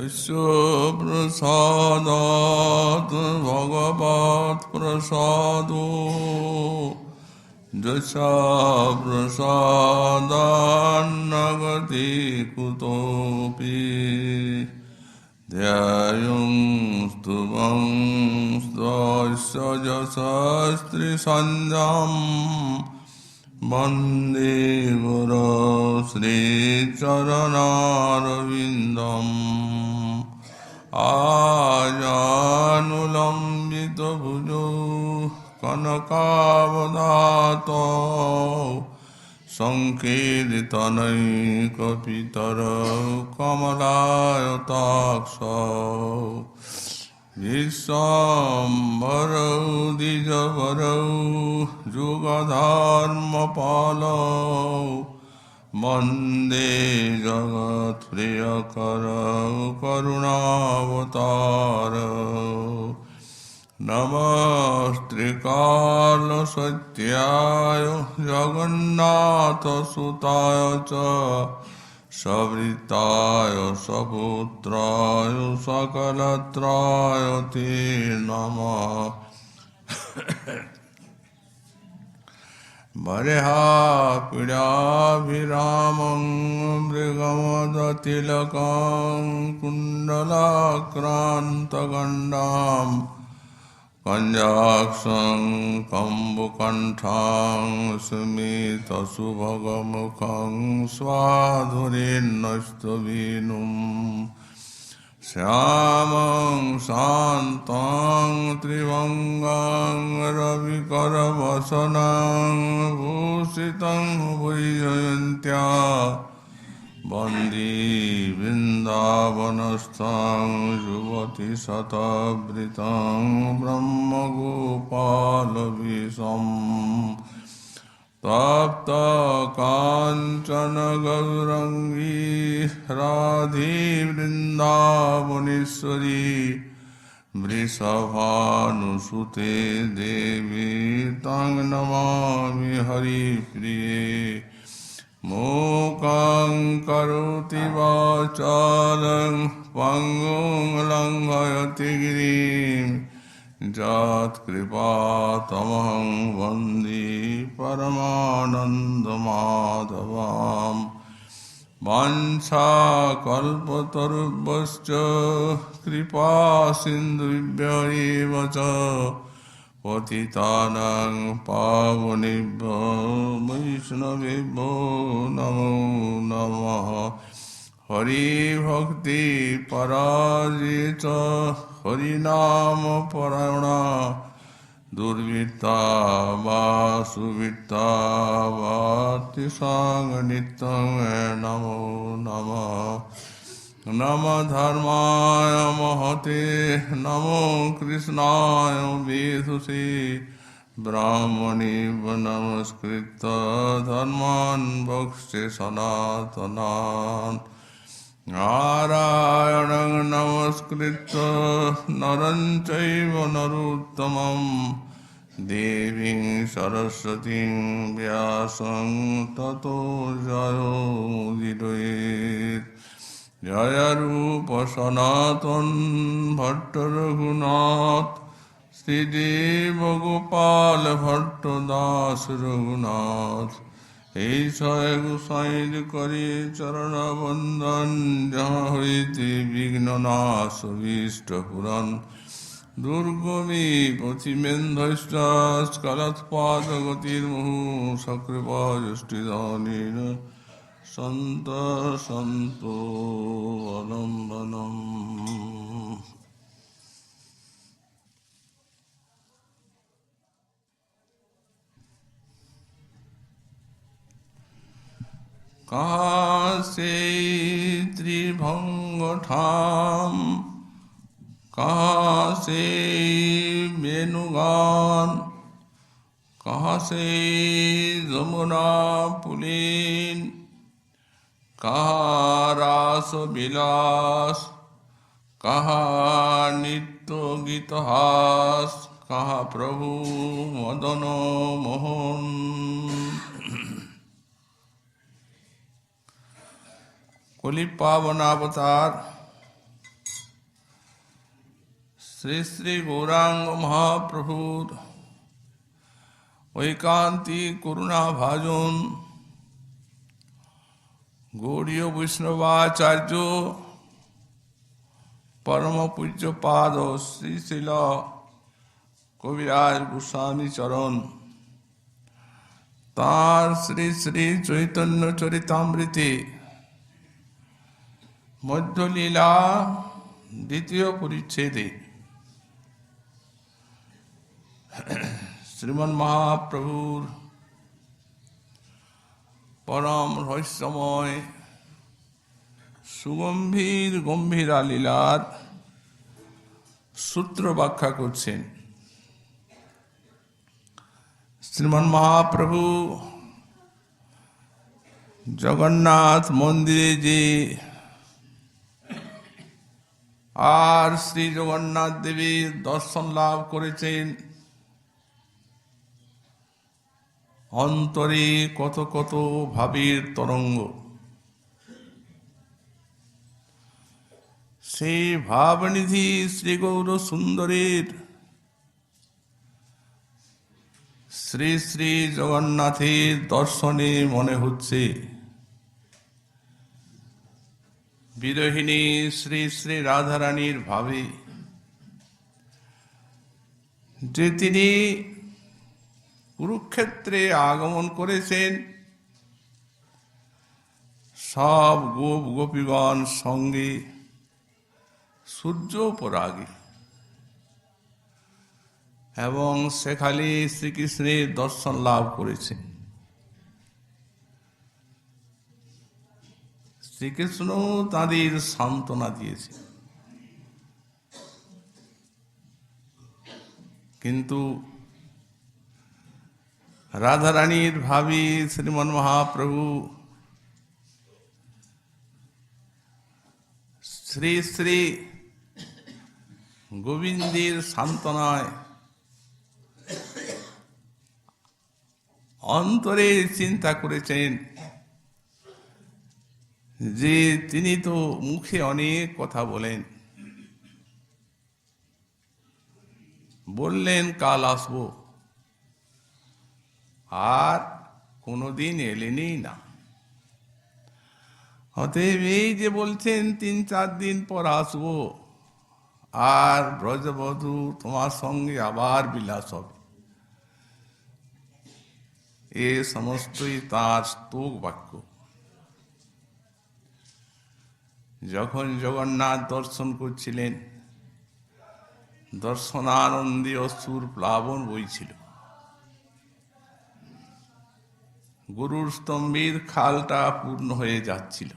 यस्यप्रसादात् भगवत्प्रसादो यस्यप्रसादान्नगति कुतोऽपि ध्यायं स्तुवं स्तस्य यशस्त्रिसन्ध्यं वन्दे गुरो श्रीचरणारविन्दम् आजानुलम्बितभुजौ कनकावदातो सङ्कीर्तनैकपितरौ कमलायताक्षौ विश्वाम्बरौ द्विजवरौ जुगधर्मपालौ वन्दे जगत्प्रियकरौ करुणावतारौ नमस्त्रिकालसत्याय जगन्नाथसुताय च सवृताय सपुत्राय सकलत्राय ते नमः वरेहापीडाभिरामं मृगमदतिलकं कुण्डलाक्रान्तगण्डां कञ्जाक्षं कम्बुकण्ठां स्मितसुभगमुखं स्वाधुरेन्नस्तवेणुं श्यामं शान्तं त्रिभङ्गं रविकरवसनं भूषितं वैजयन्त्या वन्दे वृन्दावनस्थं युवतिशतवृतं ब्रह्मगोपालवेशम् तप्तकाञ्चन गौराङ्गी राधे वृन्दावनेश्वरी वृषभानुसुते देवी तं नमामि हरिप्रिये मूकं करोति वाचालं पङ्गुं लङ्घयति गिरिं यत्कृपातमहं वन्दे परमानन्दमाधवाम् वाञ्छाकल्पतरुभ्यश्च कृपासिन्धुभ्य एव च पतितानां पावनेभ्यो वैष्णवेभ्यो नमो नमः हरिभक्ति पराजित हरिनामपरायणा दुर्वृत्ता वा सुवृत्ता वातिसाङ्गनित्यं नमो नमः नमः धर्माय महते नमो कृष्णाय वेधुषे ब्राह्मणेव नमस्कृत्य धर्मान् भक्षे सनातनान् नारायणं नमस्कृत्य नरं चैव नरोत्तमं देवीं सरस्वतीं व्यासं ततो जयोमुदीरयेत् जय रूप सनातन भट्ट रघुनाथ श्रीदेव गोपाल भट्ट दास रघुनाथ ऐसा गोसाई करे चरण वंदन जहाँ हईते विघ्ननाश भीष्ट पुराण दुर्गमे पथिमेन्धश्चास्कलत्पादगतिर्मुहुः सकृपाजुष्टिदानेन सन्त सन्तो अवलम्बनम्। कासे त्रिभंगठाम कासे वेणुगान कासे जमुना पुलीन कहा रास विलास कहा नित्य गीतहास कहा प्रभु मदन मोहन। कलि पावन अवतार শ্রী শ্রী গৌরাঙ্গ মহাপ্রভুর ঐকান্তিক করুণা ভাজন গৌড়ীয় বৈষ্ণবাচার্য পরম পূজ্য পাদ শ্রী শিল কবিরাজ গোস্বামী চরণ তাঁর শ্রী শ্রী চৈতন্য চরিতামৃতে মধ্যলীলা দ্বিতীয় পরিচ্ছেদে শ্রীমন মহাপ্রভুর পরম রহস্যময় সুগম্ভীর গম্ভীরা লীলার সূত্র ব্যাখ্যা করছেন। শ্রীমন মহাপ্রভু জগন্নাথ মন্দিরে যে আর শ্রী জগন্নাথ দেবীর দর্শন লাভ করেছেন, অন্তরে কত কত ভাবের তরঙ্গ, সেই ভাবনিধি শ্রী গৌর সুন্দরের শ্রী শ্রী জগন্নাথের দর্শনে মনে হচ্ছে বিরোহিণী শ্রী শ্রী রাধারানীর ভাবে যে তিনি কুরুক্ষেত্রে আগমন করেছেন, সব গোপ গোপীগণ সঙ্গে সূর্যোপরাগে, এবং সেখানে শ্রীকৃষ্ণের দর্শন লাভ করেছেন। শ্রীকৃষ্ণ তাদের সান্ত্বনা দিয়েছে, কিন্তু রাধারানীর ভাবী শ্রীমন মহাপ্রভু শ্রী শ্রী গোবিন্দের সান্ত্বনায় অন্তরে চিন্তা করেছেন যে তিনি তো মুখে অনেক কথা বললেন কাল আসবো, আর কোনোদিন এলেনই না। অতএব এই যে বলছেন 3-4 দিন পর আসবো, আর ব্রজবধূ তোমার সঙ্গে আবার বিলাস হবে, এ সমস্তই তাঁর স্তোক বাক্য। যখন জগন্নাথ দর্শন করছিলেন, দর্শনানন্দে অশ্রুর প্লাবন বইছিল। গরুর স্তম্ভের খালটা পূর্ণ হয়ে যাচ্ছিল,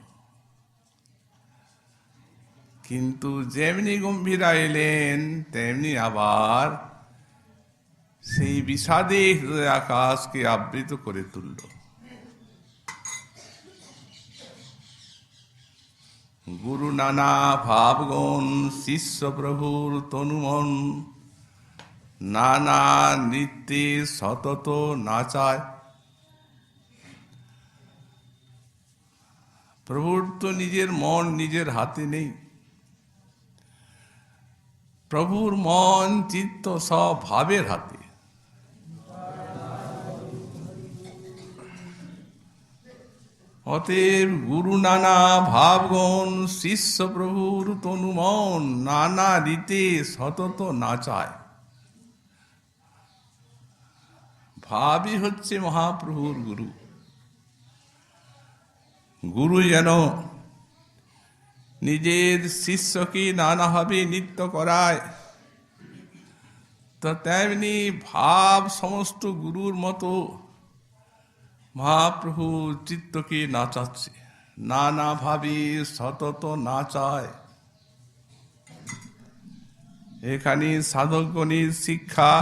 কিন্তু যেমনি গম্ভীরা এলেন তেমনি আবার সেই বিষাদে হৃদয় আকাশকে আবৃত করে তুলল। গুরু নানা ভাবগণ শিষ্য প্রভুর তনুমন, নানা নৃত্যে সতত নাচায়। প্রভুর তো নিজের মন নিজের হাতে নেই, প্রভুর মন চিত্ত সব ভাবের হাতে। অতএব গুরু নানা ভাবগণ শিষ্য প্রভুর তনুমন, নানা রীতে সতত নাচায়। ভাবই হচ্ছে মহাপ্রভুর গুরু। গুরু যেন নিজের শিষ্যকে নানাভাবে নৃত্য করায়, তো তেমনি ভাব সমস্ত গুরুর মতো মহাপ্রভু চিত্তকে নাচাচ্ছে, নানাভাবে সতত নাচায়। এখানে সাধকগণের শিক্ষা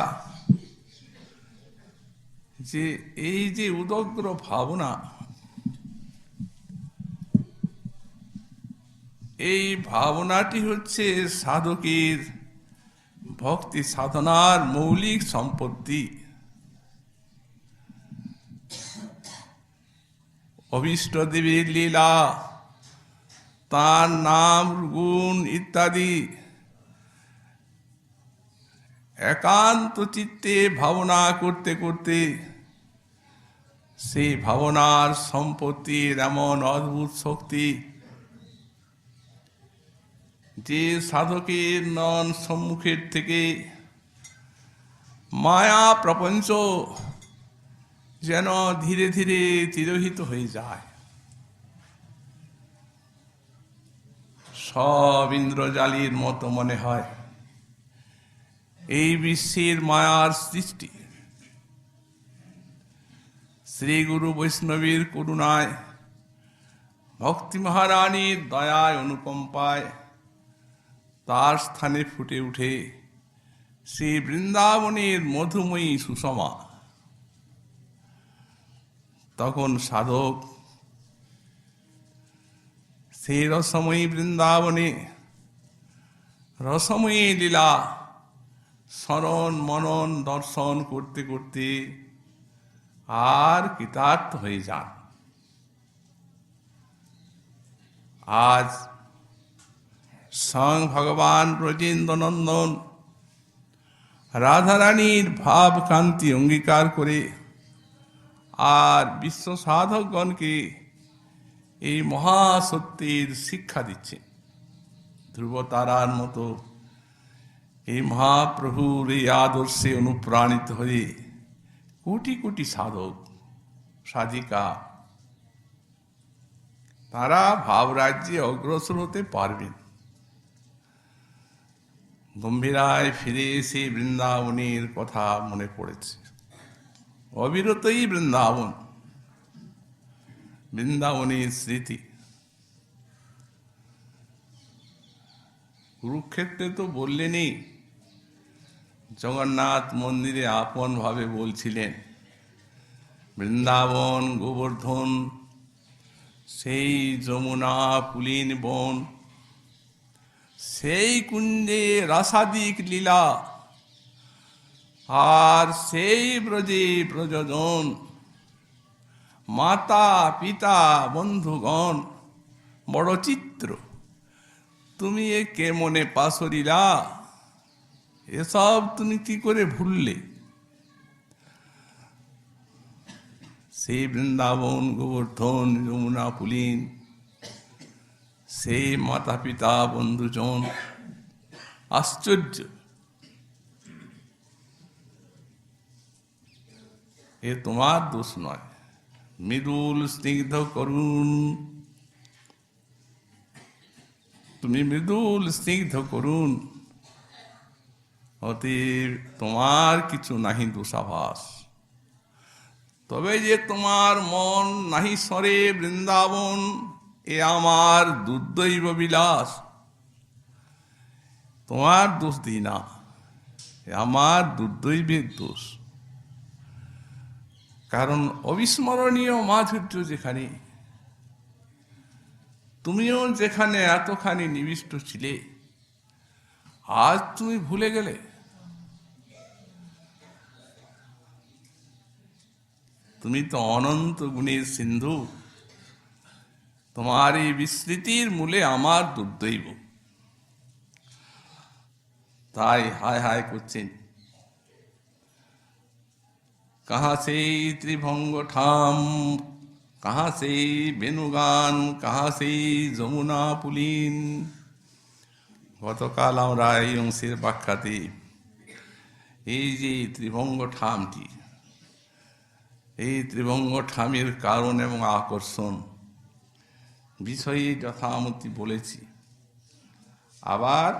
যে এই যে উদগ্র ভাবনা, এই ভাবনাটি হচ্ছে সাধকের ভক্তি সাধনার মৌলিক সম্পত্তি। অভীষ্ট দেবীর লীলা, তার নাম গুণ ইত্যাদি একান্ত চিত্তে ভাবনা করতে করতে সেই ভাবনার সম্পত্তির এমন অদ্ভুত শক্তি যে সাধকের নন সম্মুখের থেকে মায়া প্রপঞ্চ যেন ধীরে ধীরে তিরোহিত হয়ে যায়। সব ইন্দ্রজালীর মতো মনে হয় এই বিশ্বের মায়ার সৃষ্টি। শ্রী গুরু বৈষ্ণবীর করুণায়, ভক্তি মহারানীর দয়ায় অনুকম্পায় তার স্থানে ফুটে উঠে শ্রী বৃন্দাবনের মধুময়ী সুষমা। তখন সাধক সেই রসময়ী বৃন্দাবনে রসময়ী লীলা স্মরণ মনন দর্শন করতে করতে আর কৃতার্থ হয়ে যান। আজ স্বয়ং ভগবান ব্রজেন্দ্রনন্দন রাধারানীর ভাবকান্তি অঙ্গীকার করে আর বিশ্ব সাধকগণকে এই মহাসত্যের শিক্ষা দিচ্ছে। ধ্রুবতারার মতো এই মহাপ্রভুর এই আদর্শে অনুপ্রাণিত হয়ে কোটি কোটি সাধক সাধিকা তারা ভাবরাজ্যে অগ্রসর হতে পারবেন। গম্ভীরায় ফিরে এসে বৃন্দাবনের কথা মনে পড়েছে। অবিরতই বৃন্দাবন, বৃন্দাবনের স্মৃতি। কুরুক্ষেত্রে তো বললেনই, জগন্নাথ মন্দিরে আপন ভাবে বলছিলেন, বৃন্দাবন গোবর্ধন সেই যমুনা পুলিন বন, সেই কুঞ্জে রাসাদিক লীলা, আর সেই ব্রজে ব্রজজন, মাতা পিতা বন্ধুগণ, বড় চিত্র তুমি এ কে মনে পাশরিলা, এসব তুমি কি করে ভুললে? সেই বৃন্দাবন গোবর্ধন যমুনা পুলিন, সেই মাতা পিতা বন্ধুজন, আশ্চর্য। এ তোমার দোষ নয়। মৃদুল স্নিগ্ধ করুন, তুমি মৃদুল স্নিগ্ধ করুন, অতএব তোমার কিছু নাহি দোষাভাস। তবে যে তোমার মন নাহি সরে বৃন্দাবন, এ আমার দুর্দৈব বিলাস। তোমার দোষ দিই না, এ আমার দুর্দৈবের দোষ। কারণ অবিস্মরণীয় মাধুর্য যেখানে, তুমিও যেখানে এতখানি নিবিষ্ট ছিলে, আজ তুমি ভুলে গেলে। তুমি তো অনন্ত গুণের সিন্ধু, তোমার এই বিস্মৃতির মূলে আমার দুর্দৈব। তাই হায় হায় করছেন, কাহা সেই ত্রিভঙ্গ ঠাম, কাহা সেই বেণুগান, কাহা সেই যমুনা পুলিন। গতকাল আমরা এই অংশের ব্যাখ্যাতে এই যে ত্রিভঙ্গ ঠামটি, এই ত্রিভঙ্গ ঠামের কারণ এবং আকর্ষণ বিষয়ে যথামতি বলেছি। আবার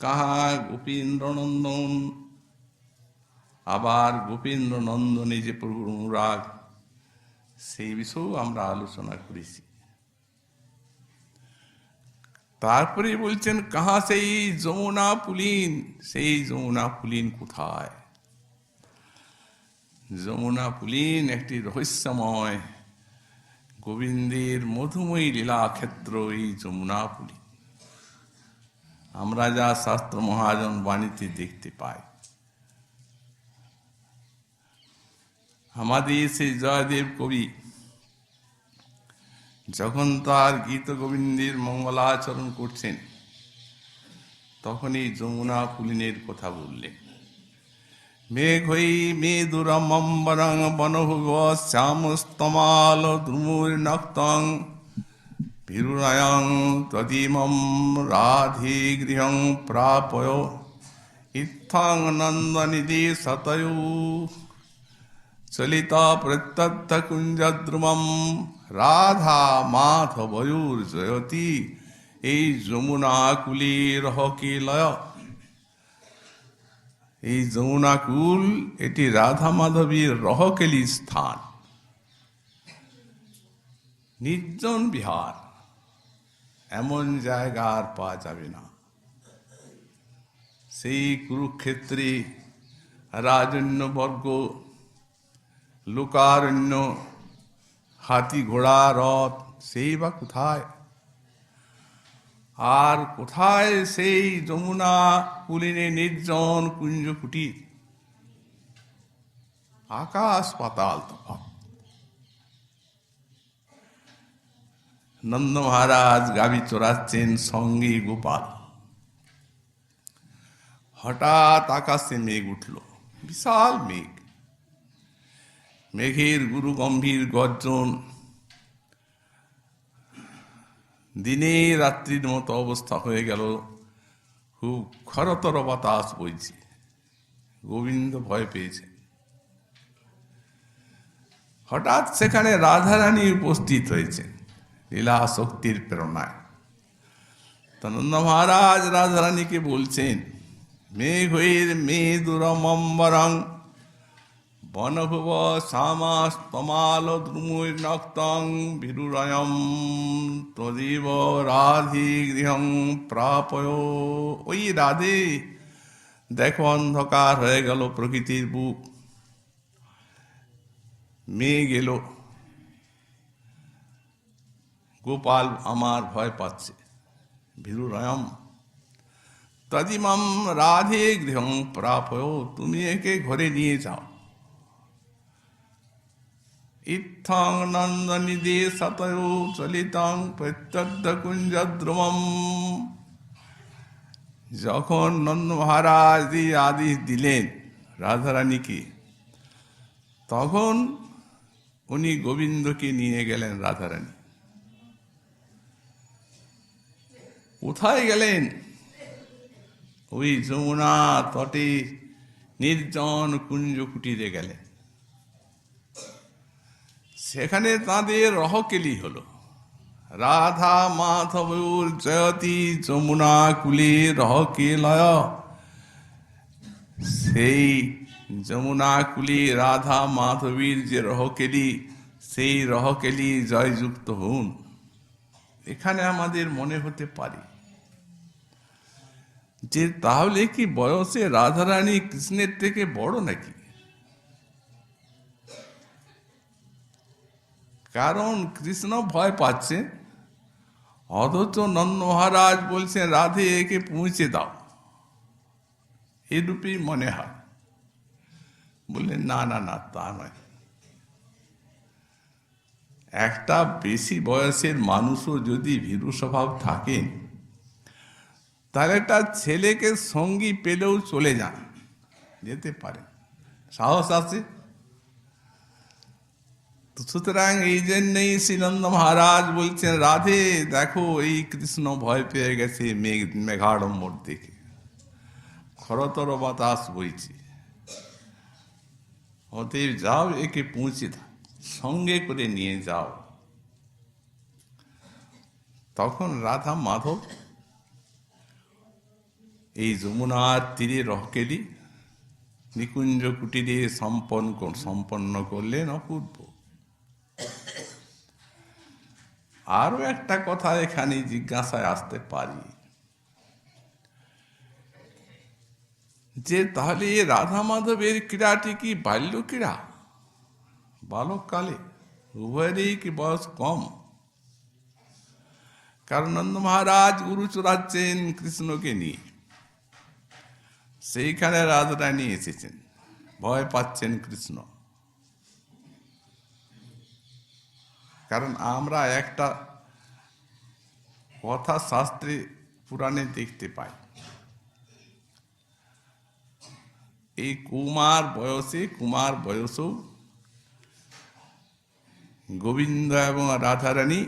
কাহা গোপীন্দ্রনন্দন, আবার গোপীন্দ্র নন্দনে যে প্রভুর অনুরাগ, সেই বিষয়েও আমরা আলোচনা করেছি। তারপরে বলছেন কাহা সেই যমুনা পুলিন, সেই যমুনা পুলিন কোথায়? যমুনা পুলিন একটি রহস্যময় গোবিন্দের মধুময়ী লীলা ক্ষেত্র। এই যমুনা পুলিন আমরা যা শাস্ত্র মহাজন বাণীতে দেখতে পাই। আমাদের সেই জয়দেব কবি যখন তার গীত গোবিন্দের মঙ্গলাচরণ করছেন, তখনই যমুনা পুলিনের কথা বললেন। মেঘৈ মেদুরমম্বরং বনভুব শ্যামস্তমাল দ্রুমুর্নক্তং ভিরুনয়ং তদিমম রাধে গৃহং প্রাপয় ইত্থং নন্দনিধি সতয়ু চলিতা প্রত্যত্ত কুঞ্জদ্রুমম রাধা মাধবয়ুর্জয়তি। এই যমুনা কুলের রহকিলয়, এই যমুনা কুল এটি রাধা মাধবীর রহকেলি স্থান, নির্জন বিহার। এমন জায়গা আর পাওয়া যাবে না। সেই কুরুক্ষেত্রে রাজন্যবর্গ, লোকারণ্য, হাতি ঘোড়া রথ, সেই বা কোথায়? আর কোথায় সেই যমুনা পুলিনে নির্জন কুঞ্জ কুটির? আকাশ পাতাল তফাৎ। নন্দ মহারাজ গাভী চড়াচ্ছেন, সঙ্গে গোপাল। হঠাৎ আকাশে মেঘ উঠল, বিশাল মেঘ। মেঘের গুরু গম্ভীর গর্জন, দিনে রাত্রির মতো অবস্থা হয়ে গেল। খুব খরতর বাতাস বইছে। গোবিন্দ ভয় পেয়েছে। হঠাৎ সেখানে রাধারানী উপস্থিত হয়েছে লীলা শক্তির প্রেরণায়। নন্দ মহারাজ রাধারানীকে বলছেন, মেঘৈর মেদুরমম্বরং বনভুব শ্যামাস্তমাল দ্রুমুর্নক্তং ভিরুরয়ং তদিব রাধে গৃহং প্রাপয়। ওই রাধে, দেখো অন্ধকার হয়ে গেল প্রকৃতির বুক, মেঘ এলো। গোপাল আমার ভয় পাচ্ছে। ভিরুরয়ং তদিমম রাধে গৃহং প্রাপয়, তুমি একে ঘরে নিয়ে যাও। ইত্থং নন্দনিধি সতয়ু চলিতং প্রত্যদ্য কুঞ্জদ্রুমম। যখন নন্দ মহারাজ এই আদেশ দিলেন রাধারানীকে, তখন উনি গোবিন্দকে নিয়ে গেলেন। রাধারানী কোথায় গেলেন? ওই যমুনা তটে নির্জন কুঞ্জ কুটিরে গেলেন। সেখানে তাঁদের রহকেলি হল। রাধা মাধবুর জয়তী যমুনা কুলে রহকেলয়। সেই যমুনা কুলে রাধা মাধবীর যে রহকেলি, সেই রহকেলি জয়যুক্ত হন। এখানে আমাদের মনে হতে পারে যে তাহলে কি বয়সে রাধারানী কৃষ্ণের থেকে বড় নাকি? কারণ কৃষ্ণ ভয় পাচ্ছে, অথচ নন্দ মহারাজ বলছেন রাধে একে পৌঁছে দাও। এরূপেই মনে হয়। বললেন না না না, তা নয়। একটা বেশি বয়সের মানুষও যদি ভীরু স্বভাব থাকেন, তাহলে একটা ছেলেকে সঙ্গী পেলেও চলে যান, যেতে পারেন, সাহস আছে। সুতরাং এই জন্যই শ্রীনন্দ মহারাজ বলছেন রাধে দেখো, এই কৃষ্ণ ভয় পেয়ে গেছে মেঘাড়ম্বর দেখে, খরতর বাতাস বইছে। অতএব যাও, একে পৌঁছে দাও, সঙ্গে করে নিয়ে যাও। তখন রাধা মাধব এই যমুনার তীরে রহকেলি নিকুঞ্জ কুটিরে সম্পন্ন করলেন। অপূর্ব। আরো একটা কথা এখানে জিজ্ঞাসায় আসতে পারি যে তাহলে রাধা মাধবের ক্রীড়াটি কি বাল্য ক্রীড়া, বালককালে? উভয়েরই কি বয়স কম? কারণ নন্দ মহারাজ গুরু চড়াচ্ছেন কৃষ্ণকে নিয়ে, সেইখানে রাধারানী এসেছেন, ভয় পাচ্ছেন কৃষ্ণ। কারণ আমরা একটা কথা শাস্ত্রে পুরাণে দেখতে পাই, এই কুমার বয়সেও গোবিন্দ এবং রাধারানী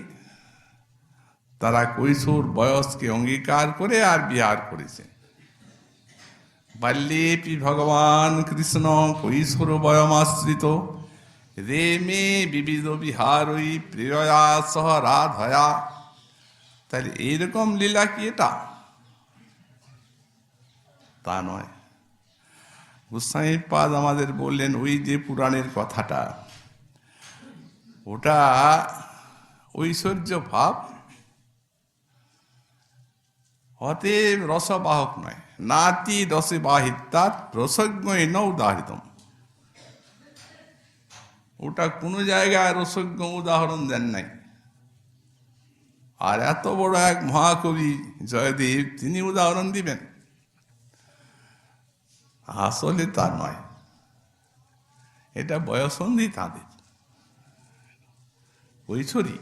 তারা কৈশোর বয়সকে অঙ্গীকার করে আর বিহার করেছেন। বাল্যেপি ভগবান কৃষ্ণ কৈশোর বয়মাশ্রিত রে মে বিবিধ বিহারই প্রিয়য়া সহ রাধয়া। তাহলে এইরকম লীলা কি এটা? তা নয়। গোস্বামীপাদ আমাদের বললেন ওই যে পুরাণের কথাটা, ওটা ঐশ্বর্য ভাব, অতএব রসবাহক নয়। নাতি রসে বাহিতাৎ রসজ্ঞ ন উদাহৃতম। ওটা কোনো জায়গায় রসজ্ঞ উদাহরণ দেন নাই। আর এত বড় এক মহাকবি জয়দেব, তিনি উদাহরণ দিবেন? আসলে তা নয়, এটা বয়সন্ধি তাঁদের, কৈশোরী।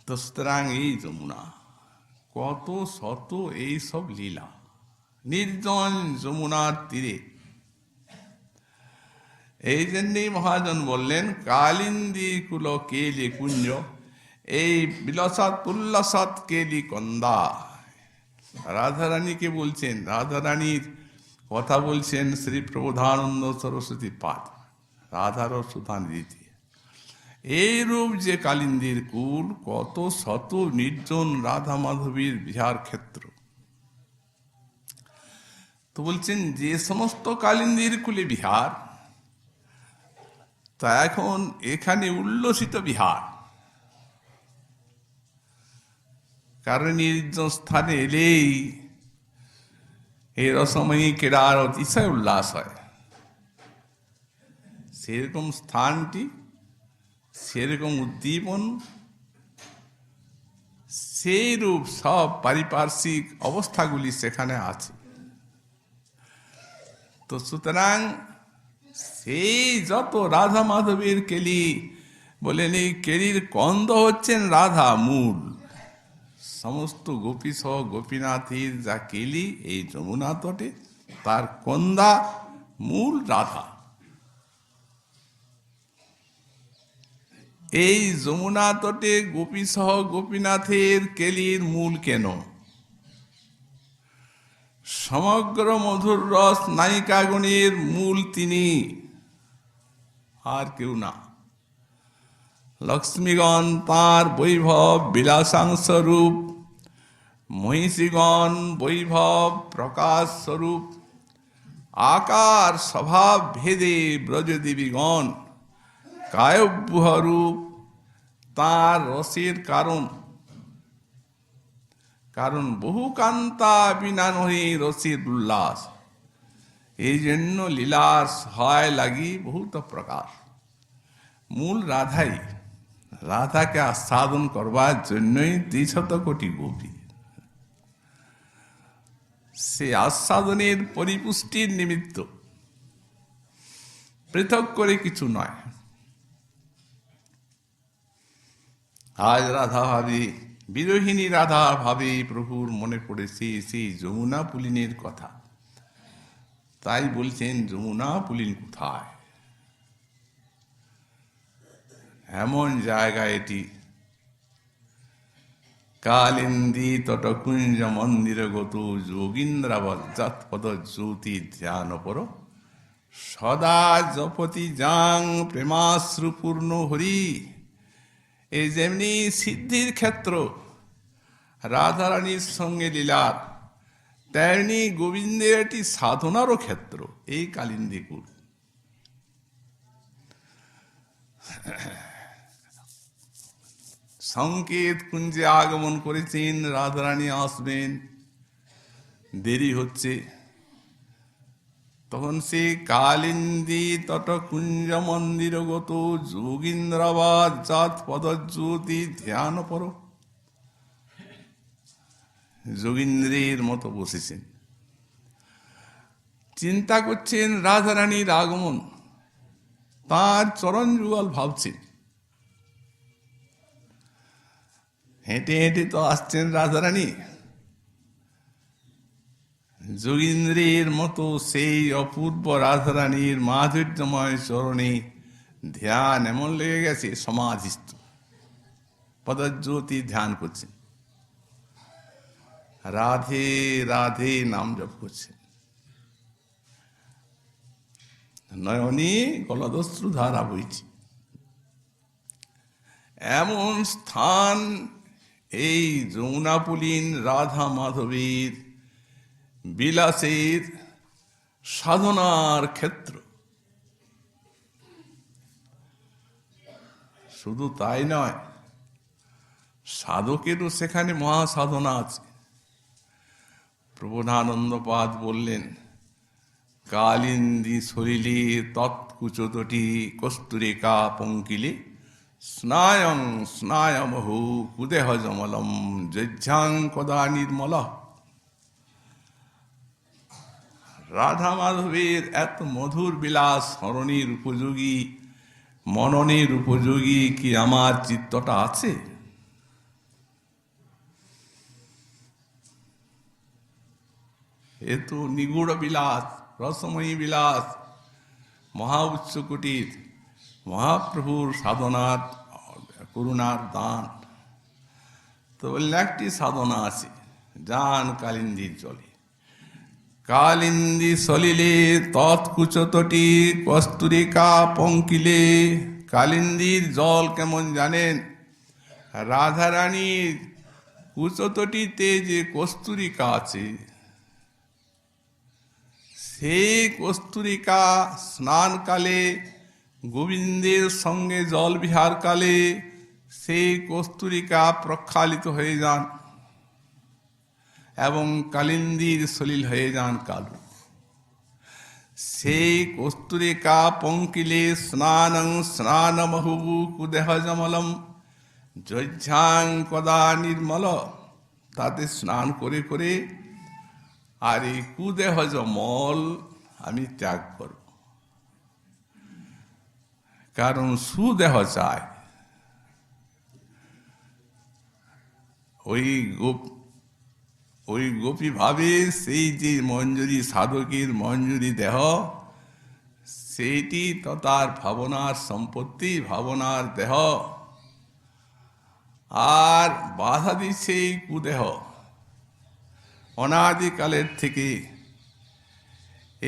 তো সুতরাং এই যমুনা, কত শত এই সব লীলা, নির্জন যমুনার তীরে। এই জন্যেই মহাজন বললেন কালিন্দী কুল কেলি কুঞ্জ, এই বিলাসৎ উল্লাসৎ কেলি কন্দা। রাধারানীকে বলছেন, রাধারানীর কথা বলছেন শ্রী প্রবোধানন্দ সরস্বতী পাদ রাধার সুধানিধি। এইরূপ যে কালিন্দীর কুল, কত শত নির্জন রাধা মাধবীর বিহার ক্ষেত্র। তো বলছেন যে সমস্ত কালিন্দীর কুলে বিহার, তা এখন এখানে উল্লসিত বিহার। কারণ নির্জন স্থানে এলেই এই রসময়ী ক্রীড়ার অতিশয় উল্লাস হয়। সেরকম স্থানটি, সেরকম উদ্দীপন, সেই রূপ সব পারিপার্শ্বিক অবস্থাগুলি সেখানে আছে। তো সুতরাং সেই যত রাধা মাধবীর কেলি, বলেন এই কেলির কন্দ হচ্ছেন রাধা মূল। সমস্ত গোপী সহ গোপীনাথীর যা কেলি এই যমুনা তটে, তার কন্দা মূল রাধা। এই যমুনা তটে গোপী সহ গোপীনাথের কেলির মূল কেন? সমগ্র মধুর রস নায়িকাগণের মূল তিনি, আর কেউ না। লক্ষ্মীগণ তাঁর বৈভব বিলাসাংশ রূপ, মহিষীগণ বৈভব প্রকাশ স্বরূপ, আকার স্বভাব ভেদে ব্রজদেবীগণ কায়ব্যূহ রূপ তাঁর রসের কারণ। কারণ বহু কান্তা বিনা নহে রসের উল্লাস। এই জন্য লীলার সহায় লাগি বহুত প্রকার। মূল রাধাই, রাধাকে আস্বাদন করবার জন্যই 300 কোটি গোপী। সে আস্বাদনের পরিপুষ্টির নিমিত্ত, পৃথক করে কিছু নয়। আজ রাধা ভাবে, বিরোহিণী রাধা ভাবে প্রভুর মনে পড়েছে সেই যমুনা পুলিনের কথা। তাই বলছেন যমুনা পুলিন কোথায়? এমন জায়গা এটি, কালিন্দী তটকুঞ্জ মন্দির গত যোগীন্দ্রাবজ্জাত পদ জ্যোতি ধ্যান পর, সদা জপতি যাং প্রেমাশ্রুপূর্ণ হরি। এই যেমনি সিদ্ধির ক্ষেত্র রাধারানীর সঙ্গে লীলার, তেমনি গোবিন্দের একটি সাধনারও ক্ষেত্র এই কালিন্দীকুল। সংকেত কুঞ্জে আগমন করেছেন, রাধারানী আসবেন, দেরি হচ্ছে। তখন সে কালিন্দী তটকুঞ্জ মন্দিরগত যোগীন্দ্রাবাদ জাত পদজ্যোতি ধ্যান পর। যোগীন্দ্রের মতো বসেছেন, চিন্তা করছেন রাধারানীর আগমন, তাঁর চরণ যুগল ভাবছেন। হেঁটে হেঁটে তো আসছেন রাধারানী, যোগীন্দ্রের মতো সেই অপূর্ব রাধারানীর মাধুর্যময় চরণে ধ্যান এমন লেগে গেছে, সমাধিস্থ পদজ্যোতি ধ্যান করছেন, রাধে রাধে নাম জপ করছেন, নয়নে গলদস্রু ধারা বইছে। এমন স্থান এই যমুনাপুলিন রাধা মাধবীর বিলাসের সাধনার ক্ষেত্র। শুধু তাই নয়, সাধকেরও সেখানে মহাসাধনা আছে। প্রবোধানন্দপাদ বললেন, কালিন্দী সলিলে তৎকুচতটি কস্তুরিকা পঙ্কিলে স্নায়ং স্নায়মহু কুদেহ জমলম যজ্ঞাং কদা নির্মল। রাধা মাধবের এত মধুর বিলাস স্মরণের উপযোগী, মননের উপযোগী কি আমার চিত্তটা আছে? এ তো নিগুড় বিলাস, রসময়ী বিলাস, মহা উচ্চকোটির মহাপ্রভুর সাধনার করুণার দান। তো বললে একটি সাধনা আছে, যান কালিন্দীর জলে। কালিন্দী সলিলে তৎকুচতটি কস্তুরিকা পঙ্কিলে। কালিন্দীর জল কেমন জানেন? রাধারানীর কুচতটিতে যে কস্তুরিকা আছে, সেই কস্তুরিকা স্নানকালে গোবিন্দের সঙ্গে জল বিহারকালে সেই কস্তুরিকা প্রক্ষালিত হয়ে যান এবং কালিন্দীর সলিল হয়ে যান কালো। সেই কস্তুরিকা পঙ্কিলে স্নানং স্নানমহুবু কুদেহ জমলম যজ্ঞাং কদা নির্মল। তাতে স্নান করে করে আর এই কুদেহ জমল আমি ত্যাগ করব, কারণ সুদেহ চায়। ওই গোপী ভাবে সেই যে মঞ্জুরি, সাধকের মঞ্জুরি দেহ, সেইটি তো তার ভাবনার সম্পত্তি, ভাবনার দেহ। আর বাধা দিচ্ছে এই কুদেহ। অনাদিকালের থেকে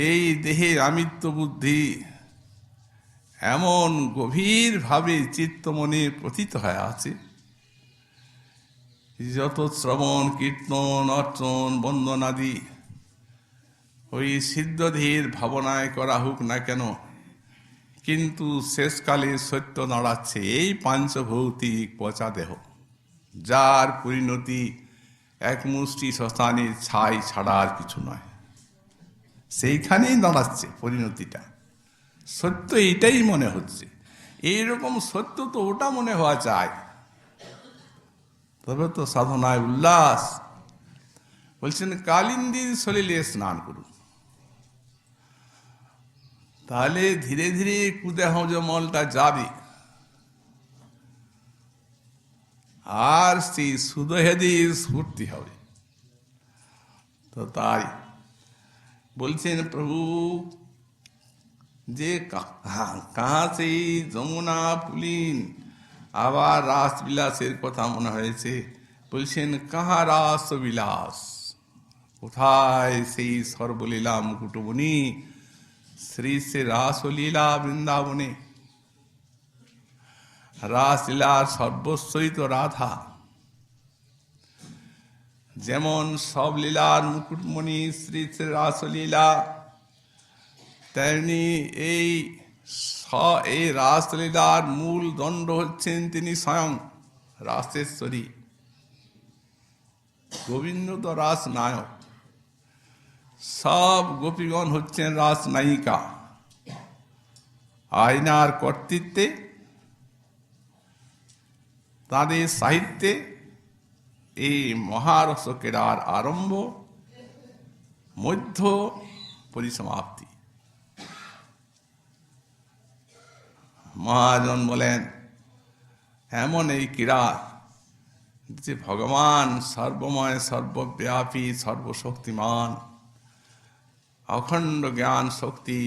এই দেহে আমিত্ব বুদ্ধি এমন গভীরভাবে চিত্তমনে পতিত হয়ে আছে, যত শ্রবণ কীর্তন অর্চন বন্দনাদি ওই সিদ্ধধীর ভাবনায় করা হোক না কেন, কিন্তু শেষকালে সত্য দাঁড়াচ্ছে এই পাঞ্চভৌতিক পচা দেহ, যার পরিণতি এক মুষ্টি শ্মশানের ছাই ছাড়া আর কিছু নয়। সেইখানেই দাঁড়াচ্ছে পরিণতিটা। সত্য এইটাই মনে হচ্ছে, এইরকম সত্য তো ওটা মনে হওয়া চাই, তবে তো সাধনায় উল্লাস। বলছেন কালিন্দীর সলিলে স্নান করুন, তাহলে ধীরে ধীরে কুদেহ জমলটা যাবে, আর সেই সুদেহেদি স্ফূর্তি হবে। তো তাই বলছেন প্রভু যে কাহা সেই যমুনা পুলিন, আবার রাস বিলাসের কথা মনে হয়েছে। বলছেন কাহা রাস বিলাস, কোথায় সেই সর্বলীলা মুকুটমণি শ্রী শ্রী রাসলীলা বৃন্দাবনে। রাসলীলার সর্বস্বই তো রাধা। যেমন সব লীলার মুকুটমণি শ্রী শ্রী রাসলীলা, তেমনি এই রাসলীলার মূল দণ্ড হচ্ছেন তিনি স্বয়ং রাসেশ্বরী। গোবিন্দ তো রাস নায়ক, সব গোপীগণ হচ্ছেন রাস নায়িকা। আয়নার কর্তৃত্বে, তাদের সাহিত্যে এই মহারস ক্রীড়ার আরম্ভ, মধ্য, পরিসমাপ্তি। মহাজন বলেন এমন এই ক্রীড়া যে ভগবান সর্বময়, সর্বব্যাপী, সর্বশক্তিমান, অখণ্ড জ্ঞান শক্তি,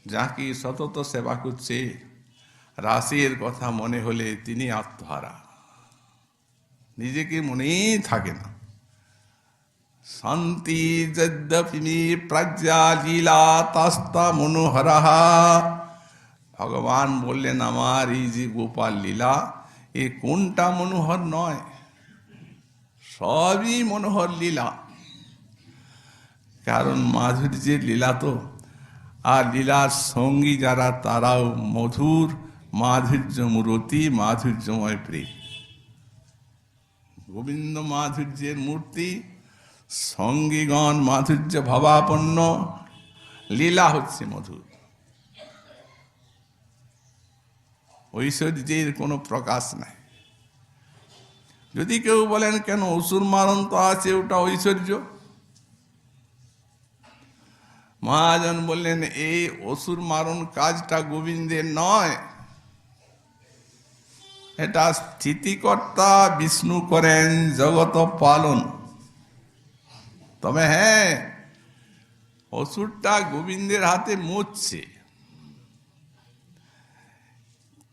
যাকে সতত সেবা করছে, রাসের কথা মনে হলে তিনি আত্মহারা, নিজেকে মনেই থাকে না। শান্তি যদ্যপি প্রজ্ঞা লীলা তাস্তা মনোহরাহা। ভগবান বললেন, আমার এই যে গোপাল লীলা, এ কোনটা মনোহর নয়? সবই মনোহর লীলা। কারণ মাধুর্যের লীলা তো। আর লীলার সঙ্গী যারা, তারাও মধুর, মাধুর্য মূরতি, মাধুর্যময় প্রেম। গোবিন্দ মাধুর্যের মূর্তি, সঙ্গীগণ মাধুর্য ভাবাপন্ন, লীলা হচ্ছে মধুর। ঐশ্বর্যের কোনো প্রকাশ নাই। যদি কেউ বলেন কেন অসুর মারণ তো আছে, ওটা ঐশ্বর্য। মহাজন বললেন, এই অসুর মারণ কাজটা গোবিন্দের নয়, এটা স্থিতিকর্তা বিষ্ণু করেন জগত পালন। তবে হ্যাঁ, অসুরটা গোবিন্দের হাতে মরছে,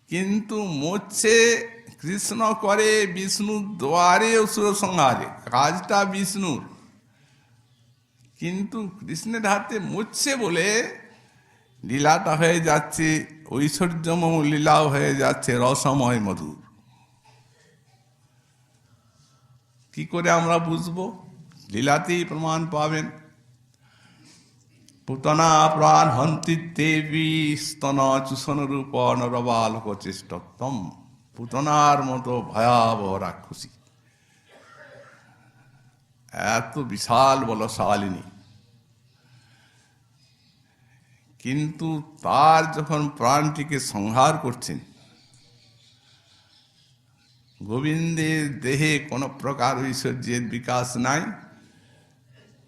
কিন্তু মরছে কৃষ্ণ করে বিষ্ণুর দ্বারে অসুর সংহারে, কাজটা বিষ্ণুর, কিন্তু কৃষ্ণের হাতে মরছে বলে লীলাটা হয়ে যাচ্ছে ঐশ্বর্যময়, লীলাও হয়ে যাচ্ছে রসময় মধুর। কি করে আমরা বুঝবো? লীলাতেই প্রমাণ পাবেন। পুতনা প্রাণ হন্তি দেবী স্তন চূষণ রূপ নরবালক চেষ্টম। পুতনার মতো ভয়াবহ রাক্ষসী, এত বিশাল বলশালিনী, কিন্তু তার যখন প্রাণটিকে সংহার করছেন, গোবিন্দের দেহে কোনো প্রকার ঐশ্বর্যের বিকাশ নাই।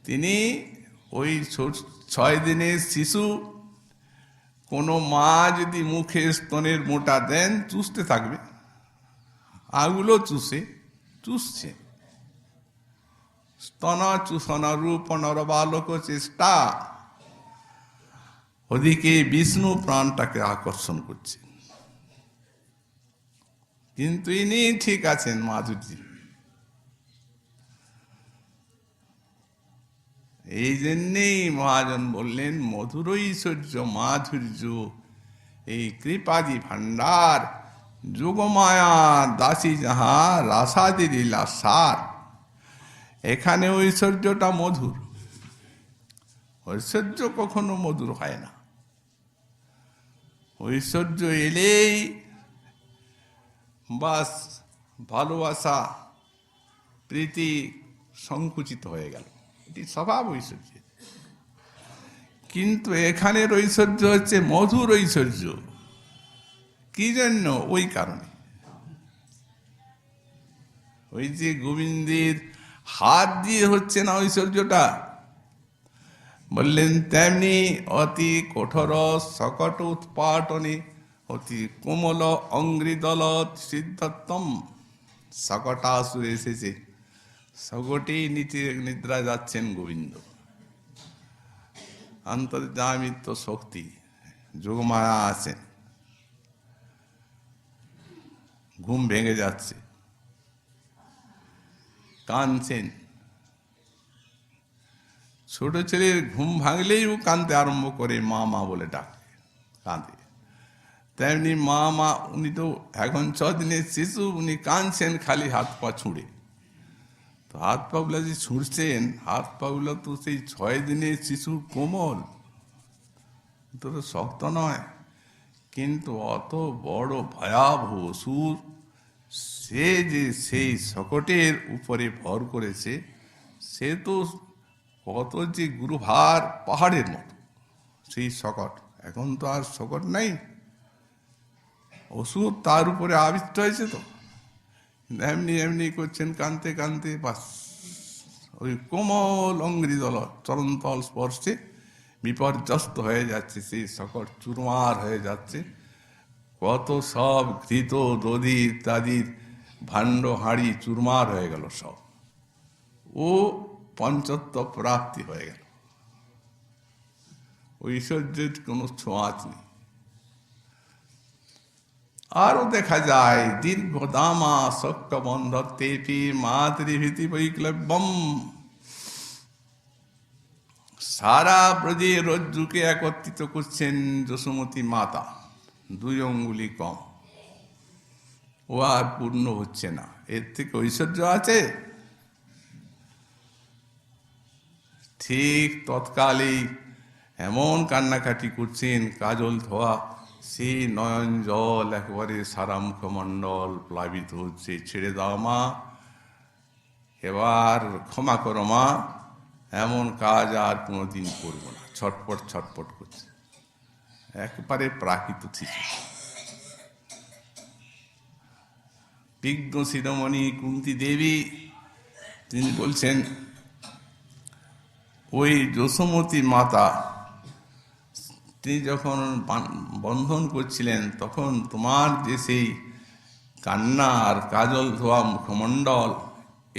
তিনি ওই 6 দিনের শিশু, কোনো মা যদি মুখে স্তনের মোটা দেন, চুষতে থাকবে, আগুলো চুষছে। স্তন চূষণ রূপ নরবালক চেষ্টা। ওদিকে বিষ্ণু প্রাণটাকে আকর্ষণ করছে, কিন্তু ইনি ঠিক আছেন মাধুর্য। এই জন্যেই মহাজন বললেন, মধুর ঐশ্বর্য মাধুর্য, এই কৃপাদি ভান্ডার, যোগমায়া দাসী যাহা রাসাদি লীলা সার। এখানে ঐশ্বর্যটা মধুর। ঐশ্বর্য কখনো মধুর হয় না। ঐশ্বর্য এলেই বাস ভালোবাসা প্রীতি সংকুচিত হয়ে গেল, এটি স্বভাব ঐশ্বর্য। কিন্তু এখানের ঐশ্বর্য হচ্ছে মধুর ঐশ্বর্য। কি জন্য? ওই কারণে, ওই যে গোবিন্দের হাত দিয়ে হচ্ছে না ঐশ্বর্যটা। বললেন, তেমনি অতি কঠোর সকট উৎপাটনে অতি কোমল অঙ্গ্রিদল সিদ্ধত্তম। সকটাসুর এসেছে, সকটেই নিচে নিদ্রা যাচ্ছেন গোবিন্দ। অন্তর্যামিত্ব শক্তি যোগমায়া আছেন, ঘুম ভেঙে যাচ্ছে, কাঁদছেন। ছোট ছেলের ঘুম ভাঙলেই ও কাঁদতে আরম্ভ করে, মা মা বলে ডাকে, কাঁদে। তেমনি মা মা, উনি তো এখন 6 দিনের শিশু, উনি কাঁদছেন খালি হাত পা ছুঁড়ে। তো হাত পাগুলো যে ছুঁড়ছেন, হাত পাগুলো তো সেই 6 দিনের শিশুর কোমল, তো শক্ত নয়। কিন্তু অত বড় ভয়াবহ অসুর, সে যে সেই শকটের উপরে ভর করেছে, সে তো কত যে গুরুভার, পাহাড়ের মতো সেই শকট। এখন তো আর শকট নাই, অসুর তার উপরে আবিষ্ট হয়েছে। তো এমনি এমনি করছেন, কানতে কানতে বাস ওই কোমল অঙ্গ্রিদল চরণতল স্পর্শে বিপর্যস্ত হয়ে যাচ্ছে, সেই শকট চুরমার হয়ে যাচ্ছে। কত সব ঘৃত দধি ইত্যাদির ভাণ্ড হাঁড়ি চুরমার হয়ে গেল সব। ও পঞ্চত্ব প্রাপ্তি হয়ে গেল। ঐশ্বর্যের কোনো ছোঁয়াচ নেই। আরও দেখা যায় দীর্ঘ দামা শক্ত বন্ধত্বেপি মাতৃভীতি বৈক্লব্যম, সারা ব্রজে রজ্জুকে একত্রিত করছেন যশোমতী মাতা, 2 অঙ্গুলি কম, ও আর পূর্ণ হচ্ছে না। এর থেকে ঐশ্বর্য আছে? ঠিক তৎকালেই এমন কান্নাকাটি করছেন, কাজল ধোয়া সেই নয়ন জল একেবারে সারা মুখমণ্ডল প্লাবিত হচ্ছে। ছেড়ে দাও মা, এবার ক্ষমা করো মা, এমন কাজ আর কোনোদিন করবো না। ছটপট ছটপট করছে, একেবারে প্রাকৃত শিশু। বিঘ্ন শিরোমণি কুন্তী দেবী তিনি বলছেন, ওই যশোমতী মাতা তিনি যখন বন্ধন করছিলেন, তখন তোমার যে সেই কান্না আর কাজল ধোয়া মুখমণ্ডল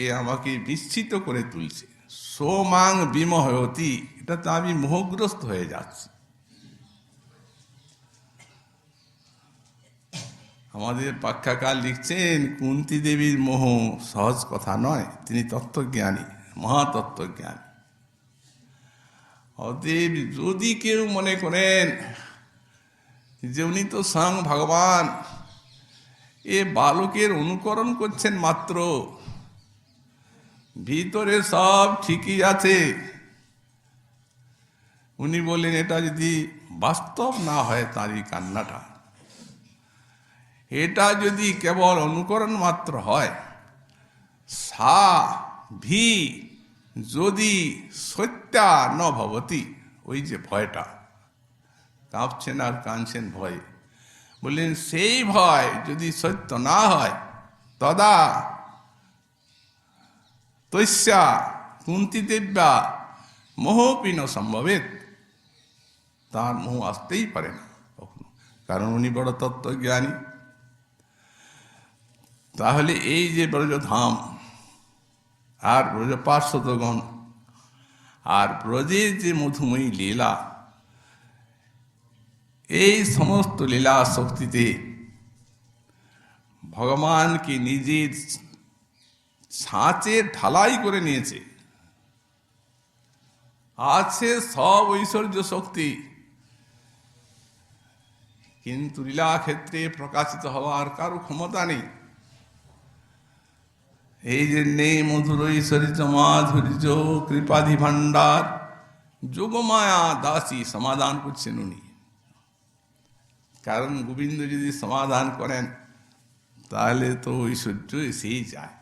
এ আমাকে বিস্মিত করে তুলছে। সোমাং বিমোহয়তি, এটাতে আমি মোহগ্রস্ত হয়ে যাচ্ছি। আমাদের পাক্ষাকার লিখছেন, কুন্তী দেবীর মোহ সহজ কথা নয়, তিনি তত্ত্বজ্ঞানী, মহাতত্ত্বজ্ঞানী। অতএব যদি কেউ মনে করেন যে উনি তো স্বয়ং ভগবান, এ বালকের অনুকরণ করছেন মাত্র, ভিতরে সব ঠিকই আছে, উনি বললেন এটা যদি বাস্তব না হয় তারই কান্নাটা, এটা যদি কেবল অনুকরণ মাত্র হয়, সা ভি যদি সত্যা ন ভবতি, ওই যে ভয়টা, কাঁপছেন আর কাঁদছেন ভয়ে, বললেন সেই ভয় যদি সত্য না হয়, তদা তস্যা কুন্তী দেব্যা মোহপিন সম্ভবেত, তার মোহ আসতেই পারে না কখনো, কারণ উনি বড় তত্ত্বজ্ঞানী। তাহলে এই যে ব্রজধাম আর ব্রজ পার্শ্বদগণ আর ব্রজের যে মধুময়ী লীলা, এই সমস্ত লীলা শক্তিতে ভগবানকে নিজের ছাঁচে ঢালাই করে নিয়েছে। আছে সব ঐশ্বর্য শক্তি, কিন্তু লীলা ক্ষেত্রে প্রকাশিত হওয়ার কারো ক্ষমতা নেই। এই জন্যে মধুর ঐশ্বর্য মাধুর্য কৃপাধি ভাণ্ডার যোগমায়া দাসী সমাধান করছেন উনি। কারণ গোবিন্দ যদি সমাধান করেন তাহলে তো ঐশ্বর্য এসেই যায়।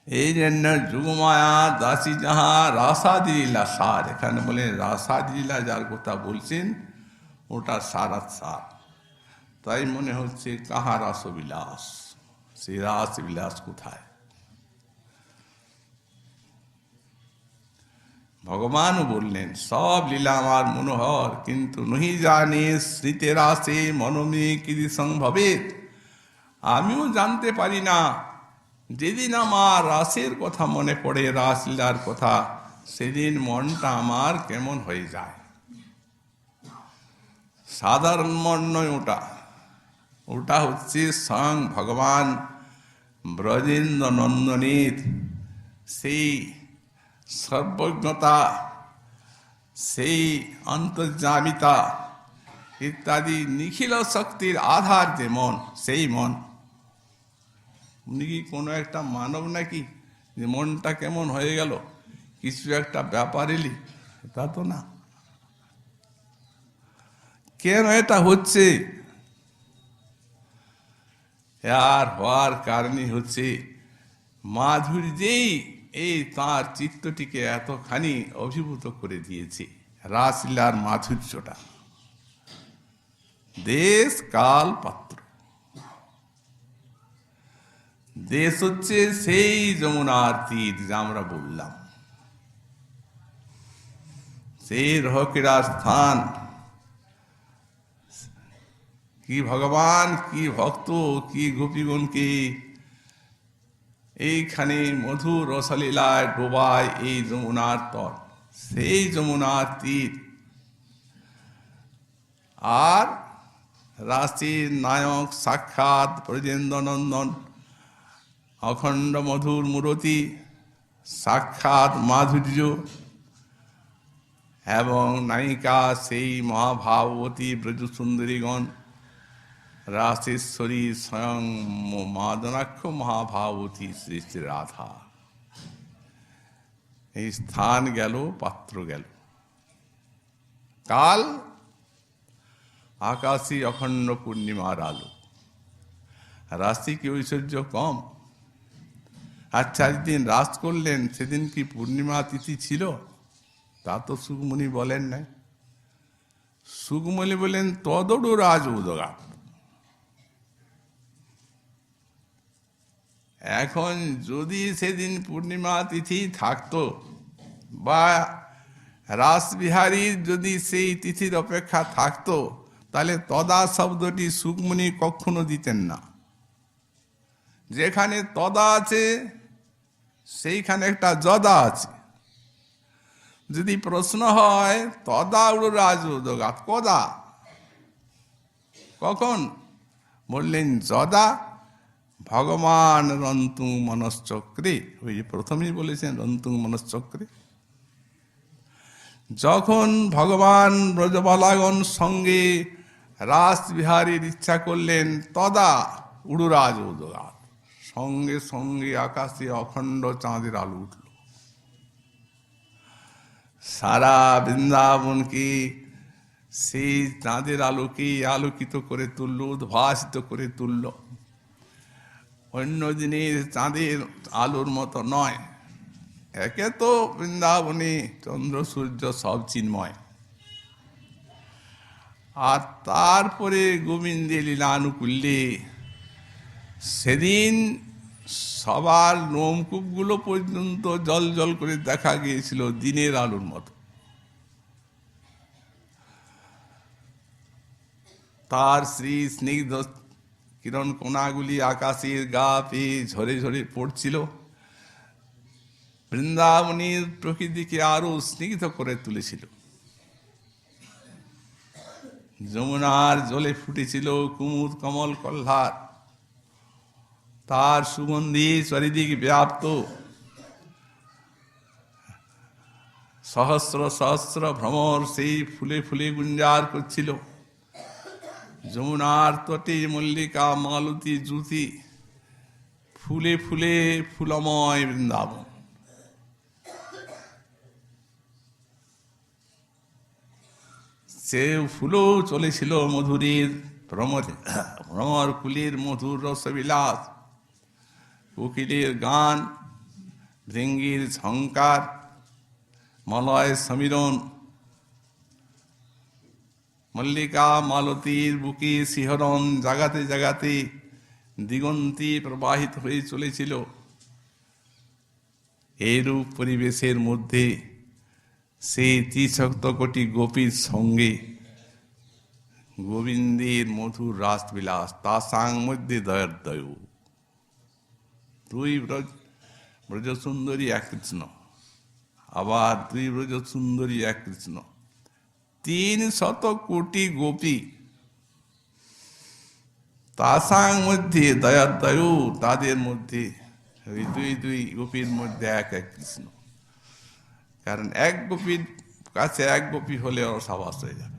এই জন্য যোগমায়া দাসী যাহা রাসাদি লীলা সার, এখানে বলে রাসাদি লীলা যার কথা বলছেন ওটা সারাত সার। তাই মনে হচ্ছে কাহা রাসবিলাস, সেই রাস বিলাস কোথায়? ভগবানও বললেন সব লীলা আমার মনোহর, কিন্তু নহি জানে স্মৃতে রাসে মনমে কৃতি সংভবেত, আমিও জানতে পারি না, যেদিন আমার রাসের কথা মনে পড়ে, রাসলীলার কথা, সেদিন মনটা আমার কেমন হয়ে যায়। সাধারণ মন নয় ওটা, ওটা হচ্ছে স্বয়ং ভগবান ব্রজেন্দ্র নন্দনের সেই সর্বজ্ঞতা, সেই অন্তর্যামিতা ইত্যাদি নিখিল শক্তির আধার যে মন, সেই মন। উনি কি কোনো একটা মানব নাকি যে মনটা কেমন হয়ে গেল, কিছু একটা ব্যাপার এলি? তা তো না। কেন এটা হচ্ছে? আর হওয়ার কারণই হচ্ছে মাধুর্যেই এই তাঁর চিত্তটিকে এতখানি অভিভূত করে দিয়েছে। রাসলীলার মাধুর্যটা, দেশ কাল পাত্র। দেশ হচ্ছে সেই যমুনার তীর যা আমরা বললাম, সেই রহকেরা স্থান। কি ভগবান, কি ভক্ত, কি গোপীগণকে এইখানে মধুর রসলীলায় ডোবায় এই যমুনার তট, সেই যমুনার তীর। আর রাশির নায়ক সাক্ষাৎ ব্রজেন্দ্রনন্দন, অখণ্ড মধুর মূরতি, সাক্ষাৎ মাধুর্য, এবং নায়িকা সেই মহাভাবতী ব্রজসুন্দরীগণ, রাসেশ্বরী স্বয়ং মাদনাক্ষ মহাভাবতী শ্রী শ্রী রাধা। এই স্থান গেল, পাত্র গেল। কাল আকাশে অখণ্ড পূর্ণিমার আলো। রাশি কি ঐশ্বর্য কম? আচ্ছা, যেদিন রাস করলেন সেদিন কি পূর্ণিমা তিথি ছিল? তা তো সুকমণি বলেন নাই। সুকমণি বলেন তদড়ু রাজ উদগা। এখন যদি সেদিন পূর্ণিমা তিথি থাকতো, বা রাসবিহারীর যদি সেই তিথির অপেক্ষা থাকতো, তাহলে তদা শব্দটি সুকমণি কখনো দিতেন না। যেখানে তদা আছে সেইখানে একটা যদা আছে। যদি প্রশ্ন হয় তদা উড়ো রাজ উদগাত, কদা, কখন? বললেন যদা ভগবান রন্তুং মনশ্চক্রে। ওই যে প্রথমেই বলেছেন রন্তুং মনশ্চক্রে। যখন ভগবান ব্রজবালাগণ সঙ্গে রাসবিহারীর ইচ্ছা করলেন, তদা উড়ুরাজ উদগাত, সঙ্গে সঙ্গে আকাশে অখণ্ড চাঁদের আলো উঠল। সারা বৃন্দাবনকে সেই চাঁদের আলোকে আলোকিত করে তুলল, উদ্ভাসিত করে তুলল। অন্য দিনের চাঁদের আলোর মতো নয়। একে তো বৃন্দাবনে চন্দ্র সূর্য সব চিন্ময়, আর তারপরে গোবিন্দের লীলানুকূল্যে সেদিন সবার লোমকূপগুলো পর্যন্ত জল জল করে দেখা গিয়েছিল দিনের আলোর মতো। তার শ্রী স্নিগ্ধ কিরণ কোনাগুলি আকাশের গা পেয়ে ঝরে ঝরে পড়ছিল, বৃন্দাবনের প্রকৃতিকে আরো স্নিগ্ধ করে তুলেছিল। যমুনার জলে ফুটেছিল কুমুদ কমল কল্লার, তার সুগন্ধি চারিদিক ব্যাপ্ত। সহস্র সহস্র ভ্রমর সেই ফুলে ফুলে গুঞ্জার করছিল। যমুনার তটে মল্লিকা মালতী জ্যোতি, ফুলে ফুলে ফুলময় বৃন্দাবন। সে ফুলও চলেছিল মধুরীর ভ্রমর কুলির মধুর রসবিলাস, কোকিলের গান, ভৃঙ্গির ঝঙ্কার, মলয় সমীরণ। মল্লিকা মালতীর বুকে শিহরণ জাগাতে জাগাতে দিগন্তে প্রবাহিত হয়ে চলেছিল। এইরূপ পরিবেশের মধ্যে সেই ৩৬ কোটি গোপীর সঙ্গে গোবিন্দের মধুর রাসবিলাস, তাসাং মধ্যে দয়োর্দয়। দুই ব্রজসুন্দরী এক কৃষ্ণ, আবার দুই ব্রজসুন্দরী এক কৃষ্ণ, ৩০০ কোটি গোপী, তাসাং মধ্যে দয়োর্দয়, তাদের মধ্যে ওই দুই দুই গোপীর মধ্যে এক এক কৃষ্ণ। কারণ এক গোপীর কাছে এক গোপী হলে রসাভাস হয়ে যাবে।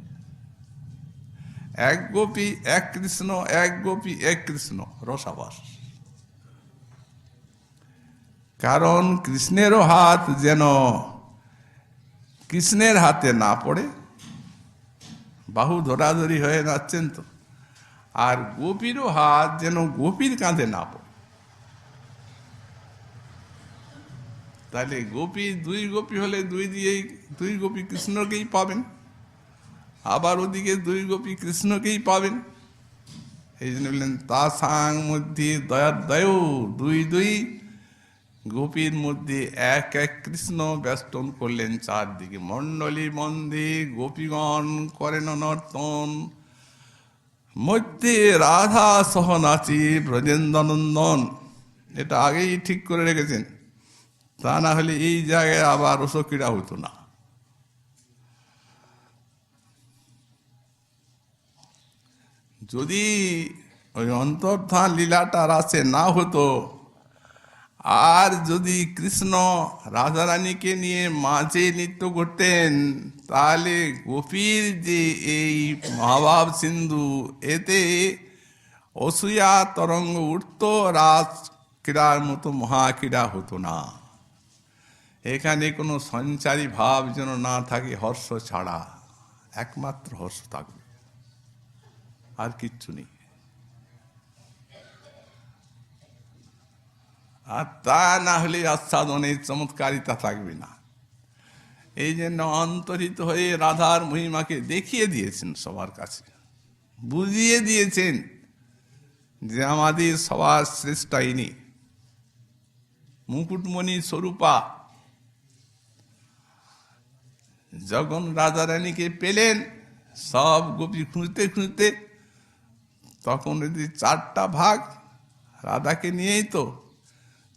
এক গোপী এক কৃষ্ণ, এক গোপী এক কৃষ্ণ, রসাভাস। কারণ কৃষ্ণেরও হাত যেন কৃষ্ণের হাতে না পড়ে, বাহু ধরাধরি হয়ে যাচ্ছেন তো, আর গোপীরও হাত যেন গোপীর কাঁধে না পড়ে। তাহলে গোপী দুই গোপী হলে দুই গোপী কৃষ্ণকেই পাবেন, আবার ওদিকে দুই গোপী কৃষ্ণকেই পাবেন। এই জন্য বললেন তাসাং মধ্যে দয়োর্দয়, দুই দুই গোপীর মধ্যে এক এক কৃষ্ণ বেষ্টন করলেন চারদিকে। মণ্ডলী মন্দে গোপীগণ করেন নর্তন, মধ্যে রাধা সহ নাচি ব্রজেন্দ্রনন্দন। এটা আগেই ঠিক করে রেখেছেন, তা না হলে এই জায়গায় আবার রসক্রীড়া হতো না। যদি ওই অন্তর্ধান লীলাটা রাসে না হতো, আর যদি কৃষ্ণ রাধারানীকে নিয়ে মাঝে নৃত্য করতেন, তাহলে গোপীর যে এই মহাভাব সিন্ধু, এতে অসূয়া তরঙ্গ উঠত, রাস ক্রীড়ার মতো মহাক্রীড়া হতো না। এখানে কোনো সঞ্চারী ভাব যেন না থাকে, হর্ষ ছাড়া, একমাত্র হর্ষ থাকবে, আর কিচ্ছু নেই। আর তা না হলে আস্বাদনের চমৎকারিতা থাকবে না। এই জন্য অন্তরিত হয়ে রাধার মহিমাকে দেখিয়ে দিয়েছেন, সবার কাছে বুঝিয়ে দিয়েছেন যে আমাদের সবার শ্রেষ্ঠ ইনি, মুকুটমণি স্বরূপা। যখন রাধারানীকে পেলেন, সব গোপী খুঁজতে খুঁজতে, তখন যদি 4টা ভাগ রাধাকে নিয়েই তো,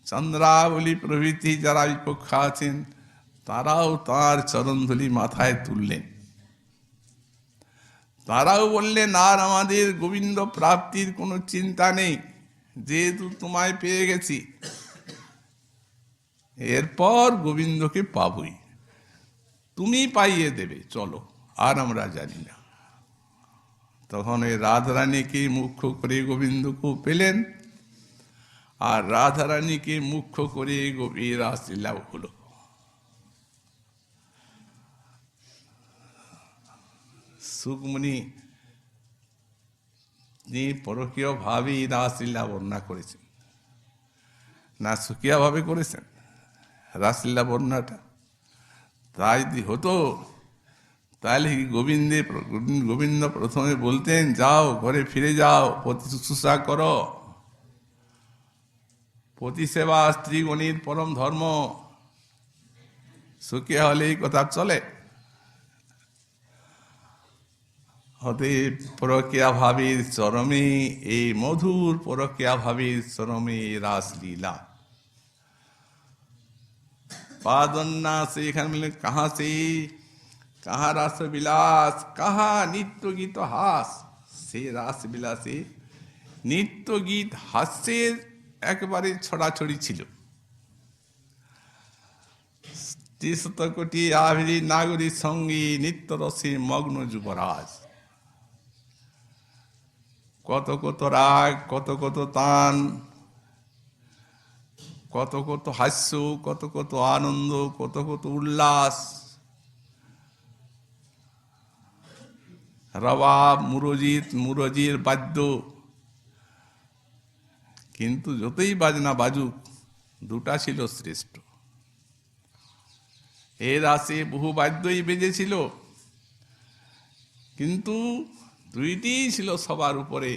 চন্দ্রাবলী প্রভৃতি যারা বিপক্ষ আছেন, তারাও তার চরণধুলি মাথায় তুললেন। তারাও বললেন, আর আমাদের গোবিন্দ প্রাপ্তির কোনো চিন্তা নেই, যেহেতু তোমায় পেয়ে গেছি, এরপর গোবিন্দকে পাবই, তুমি পাইয়ে দেবে, চলো, আর আমরা জানি না। তখন এই রাধারানীকে মুখ্য করে গোবিন্দকেও পেলেন, আর রাধারানীকে মুখ্য করে গোপীর রাসলীলা হলো। সুকমণি তিনি পরকীয় ভাবে রাসলীলা বর্ণনা করেছেন, না সুকিয়া ভাবে করেছেন রাসলীলা বর্ণনাটা? তাই যদি হতো, তাহলে গোবিন্দ প্রথমে বলতেন, যাও ঘরে ফিরে যাও, পতি শুশ্রূষা করো, পতি সেবা স্ত্রীগণের পরম ধর্ম। সুকিয়া হলে এই কথা চলে? অতএব পরকীয়া ভাবের চরমে, এই মধুর পরকীয়া ভাবের চরমে রাসলীলা। পাদন্না से এখানে বললে, কাহা সে, কাহা রাস বিলাস, কাহা নিত্য গীত হাস। সে রাস বিলাসে নিত্য গীত হাস্যের একেবারে ছড়াছড়ি ছিল। 300 কোটি আভিরি নাগরী সঙ্গী, নিত্য রসে মগ্ন যুবরাজ। কত কত রাগ, কত কত তান, কত কত হাস্য, কত কত আনন্দ, কত কত উল্লাস। রবাব, মুরজির বাদ্য, কিন্তু যতই বাজনা বাজুক, 2টা ছিল শ্রেষ্ঠ। এর আসে বহু বাদ্যই বেজেছিল, কিন্তু 2টি ছিল সবার উপরে।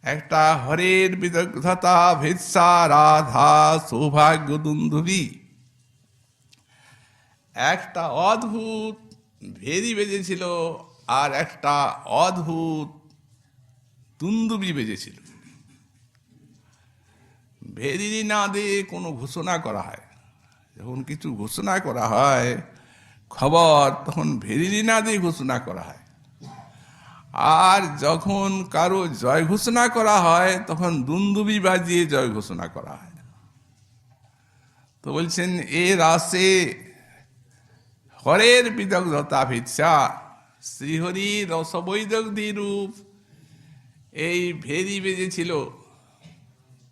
একটা হরের বিদগ্ধতা, ভেৎসা রাধা সৌভাগ্য দুন্দুভি, একটা অদ্ভুত ভেরি বেজেছিল, আর একটা অদ্ভুত দুন্দুভি বেজেছিল। ভেরি নাদে কোনো ঘোষণা করা হয়, যখন কিছু ঘোষণা করা হয় খবর, তখন ভেরি নাদে ঘোষণা করা হয়। আর যখন কারো জয় ঘোষণা করা হয়, তখন দুন্দুবি বাজিয়ে জয় ঘোষণা করা হয়। তো বলছেন, এ রাসে হরের বিদগ্ধতা ভিৎসা, শ্রীহরি রসবৈদগ্ধি রূপ এই ভেরি বেজেছিল।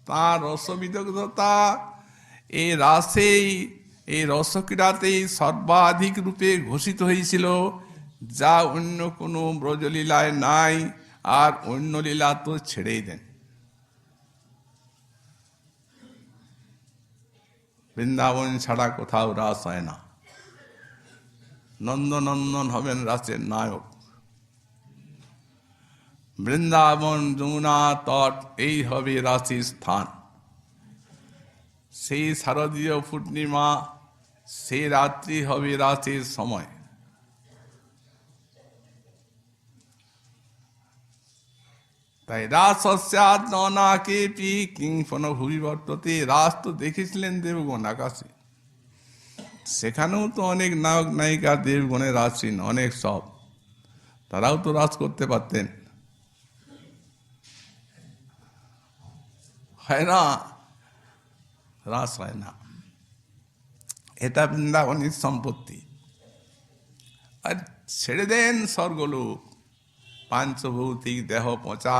তাঁর রসবিদগ্ধতা এই রাসেই, এই রসক্রীড়াতেই সর্বাধিক রূপে ঘোষিত হয়েছিল, যা অন্য কোনো ব্রজলীলায় নাই। আর অন্য লীলা তো ছেড়েই দেন। বৃন্দাবন ছাড়া কোথাও রাস হয় না। নন্দনন্দন হবেন রাসের নায়ক। বৃন্দাবন, যমুনা তট, এই হবে রাসের স্থান। সেই শারদীয় পূর্ণিমা, সেই রাত্রি হবে রাসের সময়। তাই রাসস্যাৎ ননাকে পি কিংফন ভূমিবর্ততে। রাস তো দেখেছিলেন দেবগণ আকাশে, সেখানেও তো অনেক নায়ক নায়িকা দেবগণের আছেন, অনেক সব, তারাও তো রাস করতে পারতেন। হয় না, রাস হয় না। এটা বৃন্দাবনের সম্পত্তি। আর ছেড়ে দেন স্বর্গলোক, পাঞ্চভৌতিক দেহ পচা,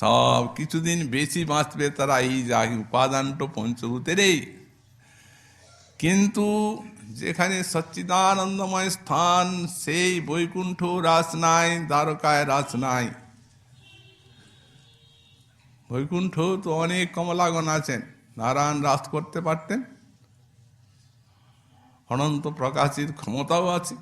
সব কিছুদিন বেশি বাঁচবে তারা এই যা উপাদান তো পঞ্চভূতেরই। কিন্তু যেখানে সচ্চিদানন্দময় স্থান, সেই বৈকুণ্ঠ রাস নাই, দ্বারকায় রাস নাই। বৈকুণ্ঠ তো অনেক কমলাগণ আছেন, নারায়ণ রাস করতে পারতেন, অনন্ত প্রকাশের ক্ষমতাও আছে।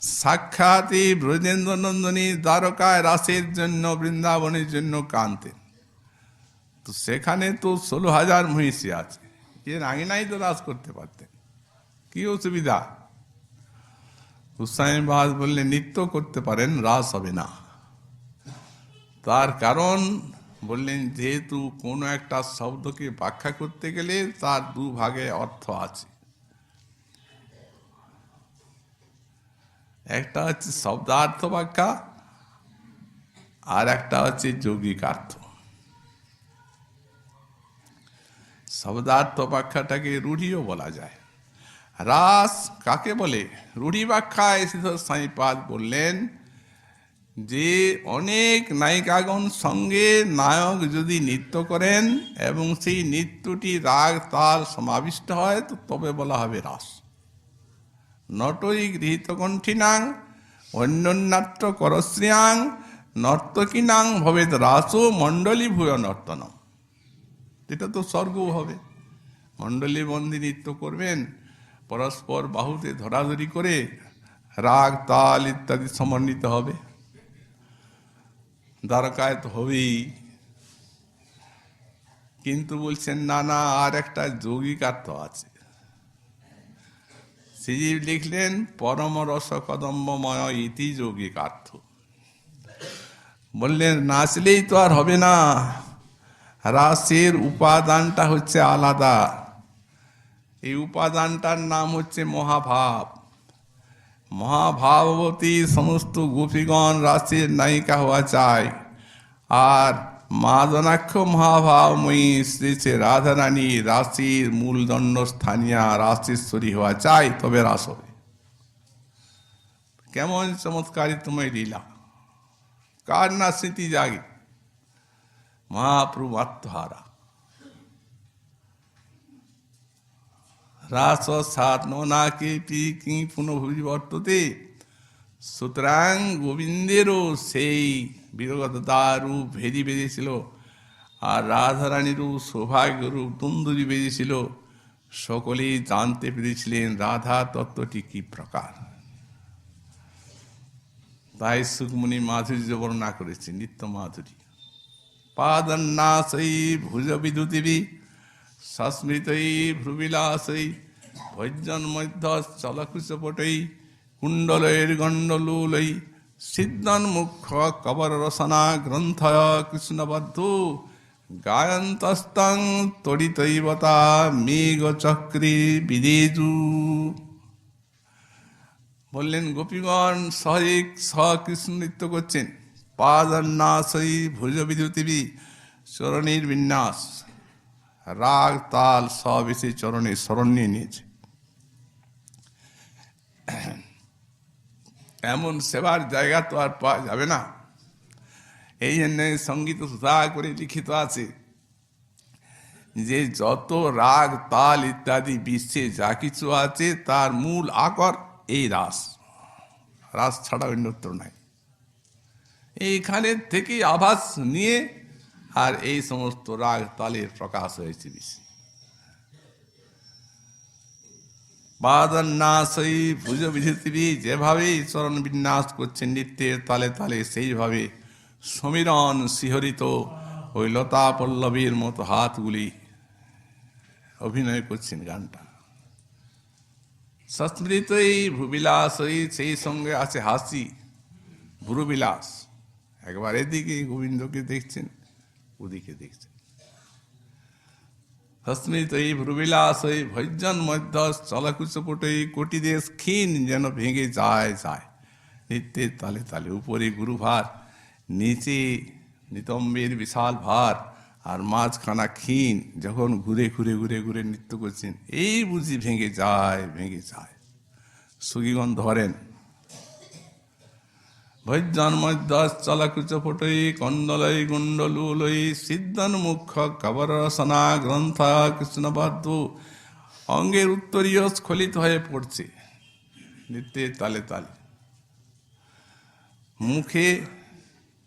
সাক্ষাৎ এই ব্রজেন্দ্র নন্দনী দ্বারকায় রাসের জন্য, বৃন্দাবনের জন্য কাঁদতেন। তো সেখানে তো 16,000 মহিষী আছে, এর আগে নাই তো রাস করতে পারতেন, কি অসুবিধা? হুসাইন বাজ বললে নৃত্য করতে পারেন, রাস হবে না। তার কারণ বললেন, যেহেতু কোনো একটা শব্দকে ব্যাখ্যা করতে গেলে তার দুভাগে অর্থ আছে। একটা হচ্ছে শব্দার্থ ব্যাখ্যা, আর একটা হচ্ছে যৌগিক অর্থ। শব্দার্থ ব্যাখ্যাটাকে রূঢ়িও বলা যায়। রাস কাকে বলে? রূঢ়ি ব্যাখ্যায় শ্রীধর সাঁইপাদ বললেন যে অনেক নায়িকাগণ সঙ্গে নায়ক যদি নৃত্য করেন এবং সেই নৃত্যটি রাগ তাল সমাবিষ্ট হয়, তো তবে বলা হবে রাস। নটই গৃহীত কণ্ঠিনাং অন্যন্নাট্য করশ্রিয়াং নর্তকিনাং ভবেদ রাসো মণ্ডলী ভূয় নর্তনম। এটা তো স্বর্গও হবে, মণ্ডলী বন্দী নৃত্য করবেন, পরস্পর বাহুতে ধরাধরি করে রাগ তাল ইত্যাদি সমন্বিত হবে। দ্বারকায় তো হবেই, কিন্তু বলছেন না না, আর একটা যৌগিক অর্থ আছে। শ্রীজীব লিখলেন পরম রস কদম্বময় ইতি যৌগিক অর্থ। বললেন নাচলেই তো আর হবে না, রাসের উপাদানটা হচ্ছে আলাদা। এই উপাদানটার নাম হচ্ছে মহাভাব। মহাভাবতী সমস্ত গোপীগণ রাসের নায়িকা হওয়া চায়, আর মাদনাক্ষ মহাভাবময়ী শ্রী শ্রী রাধারানী রাশির মূলদণ্ড স্থানীয় রাসেশ্বরী হওয়া চাই, তবে রাস হবে। কেমন চমৎকারী তোমায় লীলা, কার না স্মৃতি জাগে? মহাপ্রভু আত্মহারা রাস সাত নাকে কি পুনঃভুজিবর্ততে। সুতরাং গোবিন্দেরও সেই বীরগতা রূপ ভেদি বেজেছিল, আর রাধারানীরও সৌভাগ্য রূপ দুন্দুরি বেজেছিল। সকলেই জানতে পেরেছিলেন রাধা তত্ত্বটি কি প্রকার। তাই সুকমণি মাধুর্য বর্ণনা করেছে, নিত্য মাধুরী। পাদন্নাসৈ ভুজ বিদ্যুতিবি সস্মৃতৈ ভ্রুবিলাসৈ ভৈজন মধ্য চলকুচপটৈ কুণ্ডলৈর গণ্ডলুলৈ সিদ্ধন মুখ্য কবর রসনা গ্রন্থয় কৃষ্ণবদ্ধ গায়ন্তস্তং তরিতৈবতা মেঘ চক্রী বিদেজু। বললেন গোপীগণ সহজে কৃষ্ণ নৃত্য করছেন। পাদন্যাসই ভুজ বিদ্যুতিবি, চরণের বিন্যাস, রাগ তাল সব এসে চরণে স্মরণ নিয়ে নিয়েছে। এমন সেবার জায়গা তো আর পাওয়া যাবে না। এই জন্য সঙ্গীত সুধা করে লিখিত আছে যে যত রাগ তাল ইত্যাদি বিশ্বে যা কিছু আছে তার মূল আকর এই রাস। রাস ছাড়া অন্যত্র নাই। এইখানে থেকে আভাস নিয়ে আর এই সমস্ত রাগ তালের প্রকাশ হয়েছে বেশি। পাদন্যাসই ভুজ বিধৃতিবি, যেভাবে চরণ বিন্যাস করছেন নৃত্যের তালে তালে, সেইভাবে সমীরণ শিহরিত ওই লতা পল্লবীর মতো হাতগুলি অভিনয় করছেন গানটা। সস্মৃতই ভ্রুবিলাসই, সেই সঙ্গে আছে হাসি, ভ্রুবিলাস। একবার এদিকে গোবিন্দকে দেখছেন, ওদিকে দেখছেন। সস্মৃতই ভ্রুবিলাসই ভৈজন মধ্য চলকুচপটই, কোটি দেশ ক্ষীণ যেন ভেঙে যায় যায়। নৃত্যের তালে তালে উপরে গুরুভার, নিচে নিতম্বের বিশাল ভার আর মাঝখানা ক্ষীণ, যখন ঘুরে ঘুরে ঘুরে ঘুরে নৃত্য করছেন, এই বুঝি ভেঙে যায় ভেঙে যায়। সুগীগণ ধরেন, ভৈজন্মদাস চলাকুচ ফটই কন্দলই গুণ্ডলুলই সিদ্ধন মুখ্য কবর রসনা গ্রন্থা কৃষ্ণবাদ্য। অঙ্গের উত্তরীয় স্খলিত হয়ে পড়ছে নৃত্যের তালে তালে। মুখে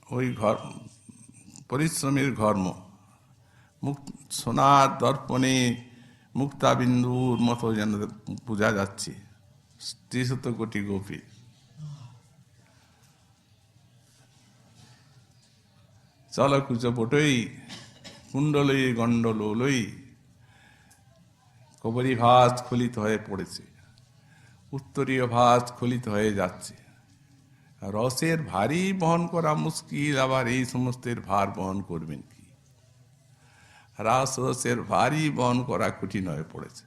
ওই ঘর পরিশ্রমের ঘর্ম, সোনার দর্পণে মুক্তাবিন্দুর মতো যেন বোঝা যাচ্ছে ৩০ কোটি গোপী। চলকুচ বটই কুণ্ডলই গণ্ডলই, কবরী ভাস স্খলিত হয়ে পড়েছে, উত্তরীয় ভাস স্খলিত হয়ে যাচ্ছে। রসের ভারী বহন করা মুশকিল, আবার এই সমস্তের ভার বহন করবেন কি? রসের ভারী বহন করা কঠিন হয়ে পড়েছে।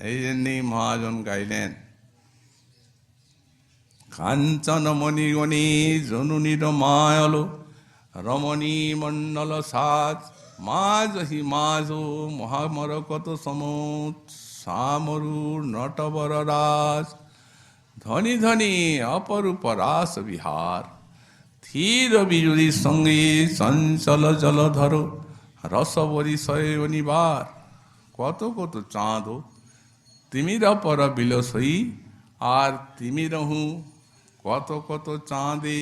এই জন্যেই মহাজন গাইলেন, কাঞ্চন মণিগণি জনুনির মায়ল রমণী মণ্ডল সাজ মাঝহি মাঝ মহামর কত সমুত সামরুর নটবর রাজ ধনী ধনী অপরূপ রাস বিহার ধীর বিজুরির সঙ্গে চঞ্চল জলধর রসবরিশয় অনিবার কত কত চাঁদ তিমির পর বিলসই আর তিমিরহু কত কত চাঁদে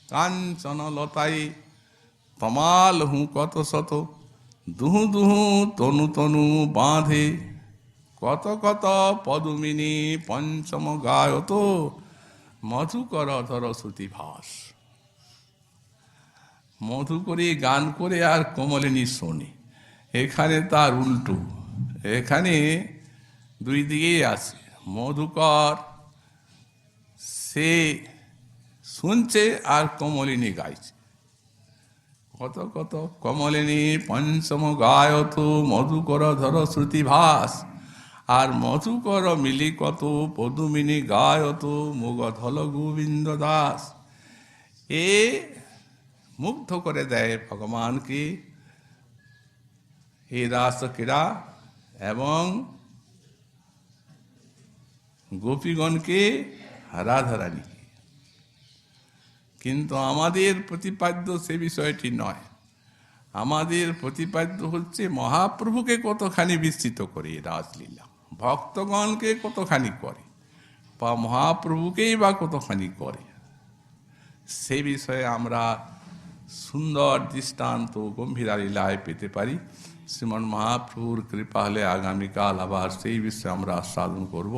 কাঞ্চন লতায় তমাল হু কত শত দুহু দুহু তনু তনু বাঁধে কত কত পদুমিনী পঞ্চম গায়ত মধুকর ধর শ্রুতি ভাস। মধু করে গান করে আর কমলিনী শোনে। এখানে তার উল্টো, এখানে দুই দিকেই আছে। মধুকর সে শুনছে আর কমলিনী গাইছে। কত কত কমলিনী পঞ্চম গায়ত মধুকর ধর শ্রুতি ভাস, আর মধুকর মিলি কত পদুমিনী গায়ত মুগধল গোবিন্দ দাস। এ মুগ্ধ করে দেয় ভগবানকে, এই রাস ক্রীড়া এবং গোপীগণকে, রাধারানীকে। কিন্তু আমাদের প্রতিপাদ্য সে বিষয়টি নয়। আমাদের প্রতিপাদ্য হচ্ছে মহাপ্রভুকে কতখানি বিস্তৃত করে রাসলীলা, ভক্তগণকে কতখানি করে, বা মহাপ্রভুকেই বা কতখানি করে। সে বিষয়ে আমরা সুন্দর দৃষ্টান্ত গম্ভীরা লীলায় পেতে পারি। শ্রীমন মহাপ্রভুর কৃপা হলে আগামীকাল আবার সেই বিষয়ে আমরা আস্বাদন করব।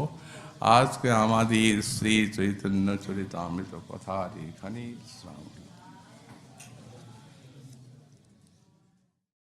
আজকে আমাদের শ্রী চৈতন্য চরিতামৃত কথা এখানেই বিশ্রাম।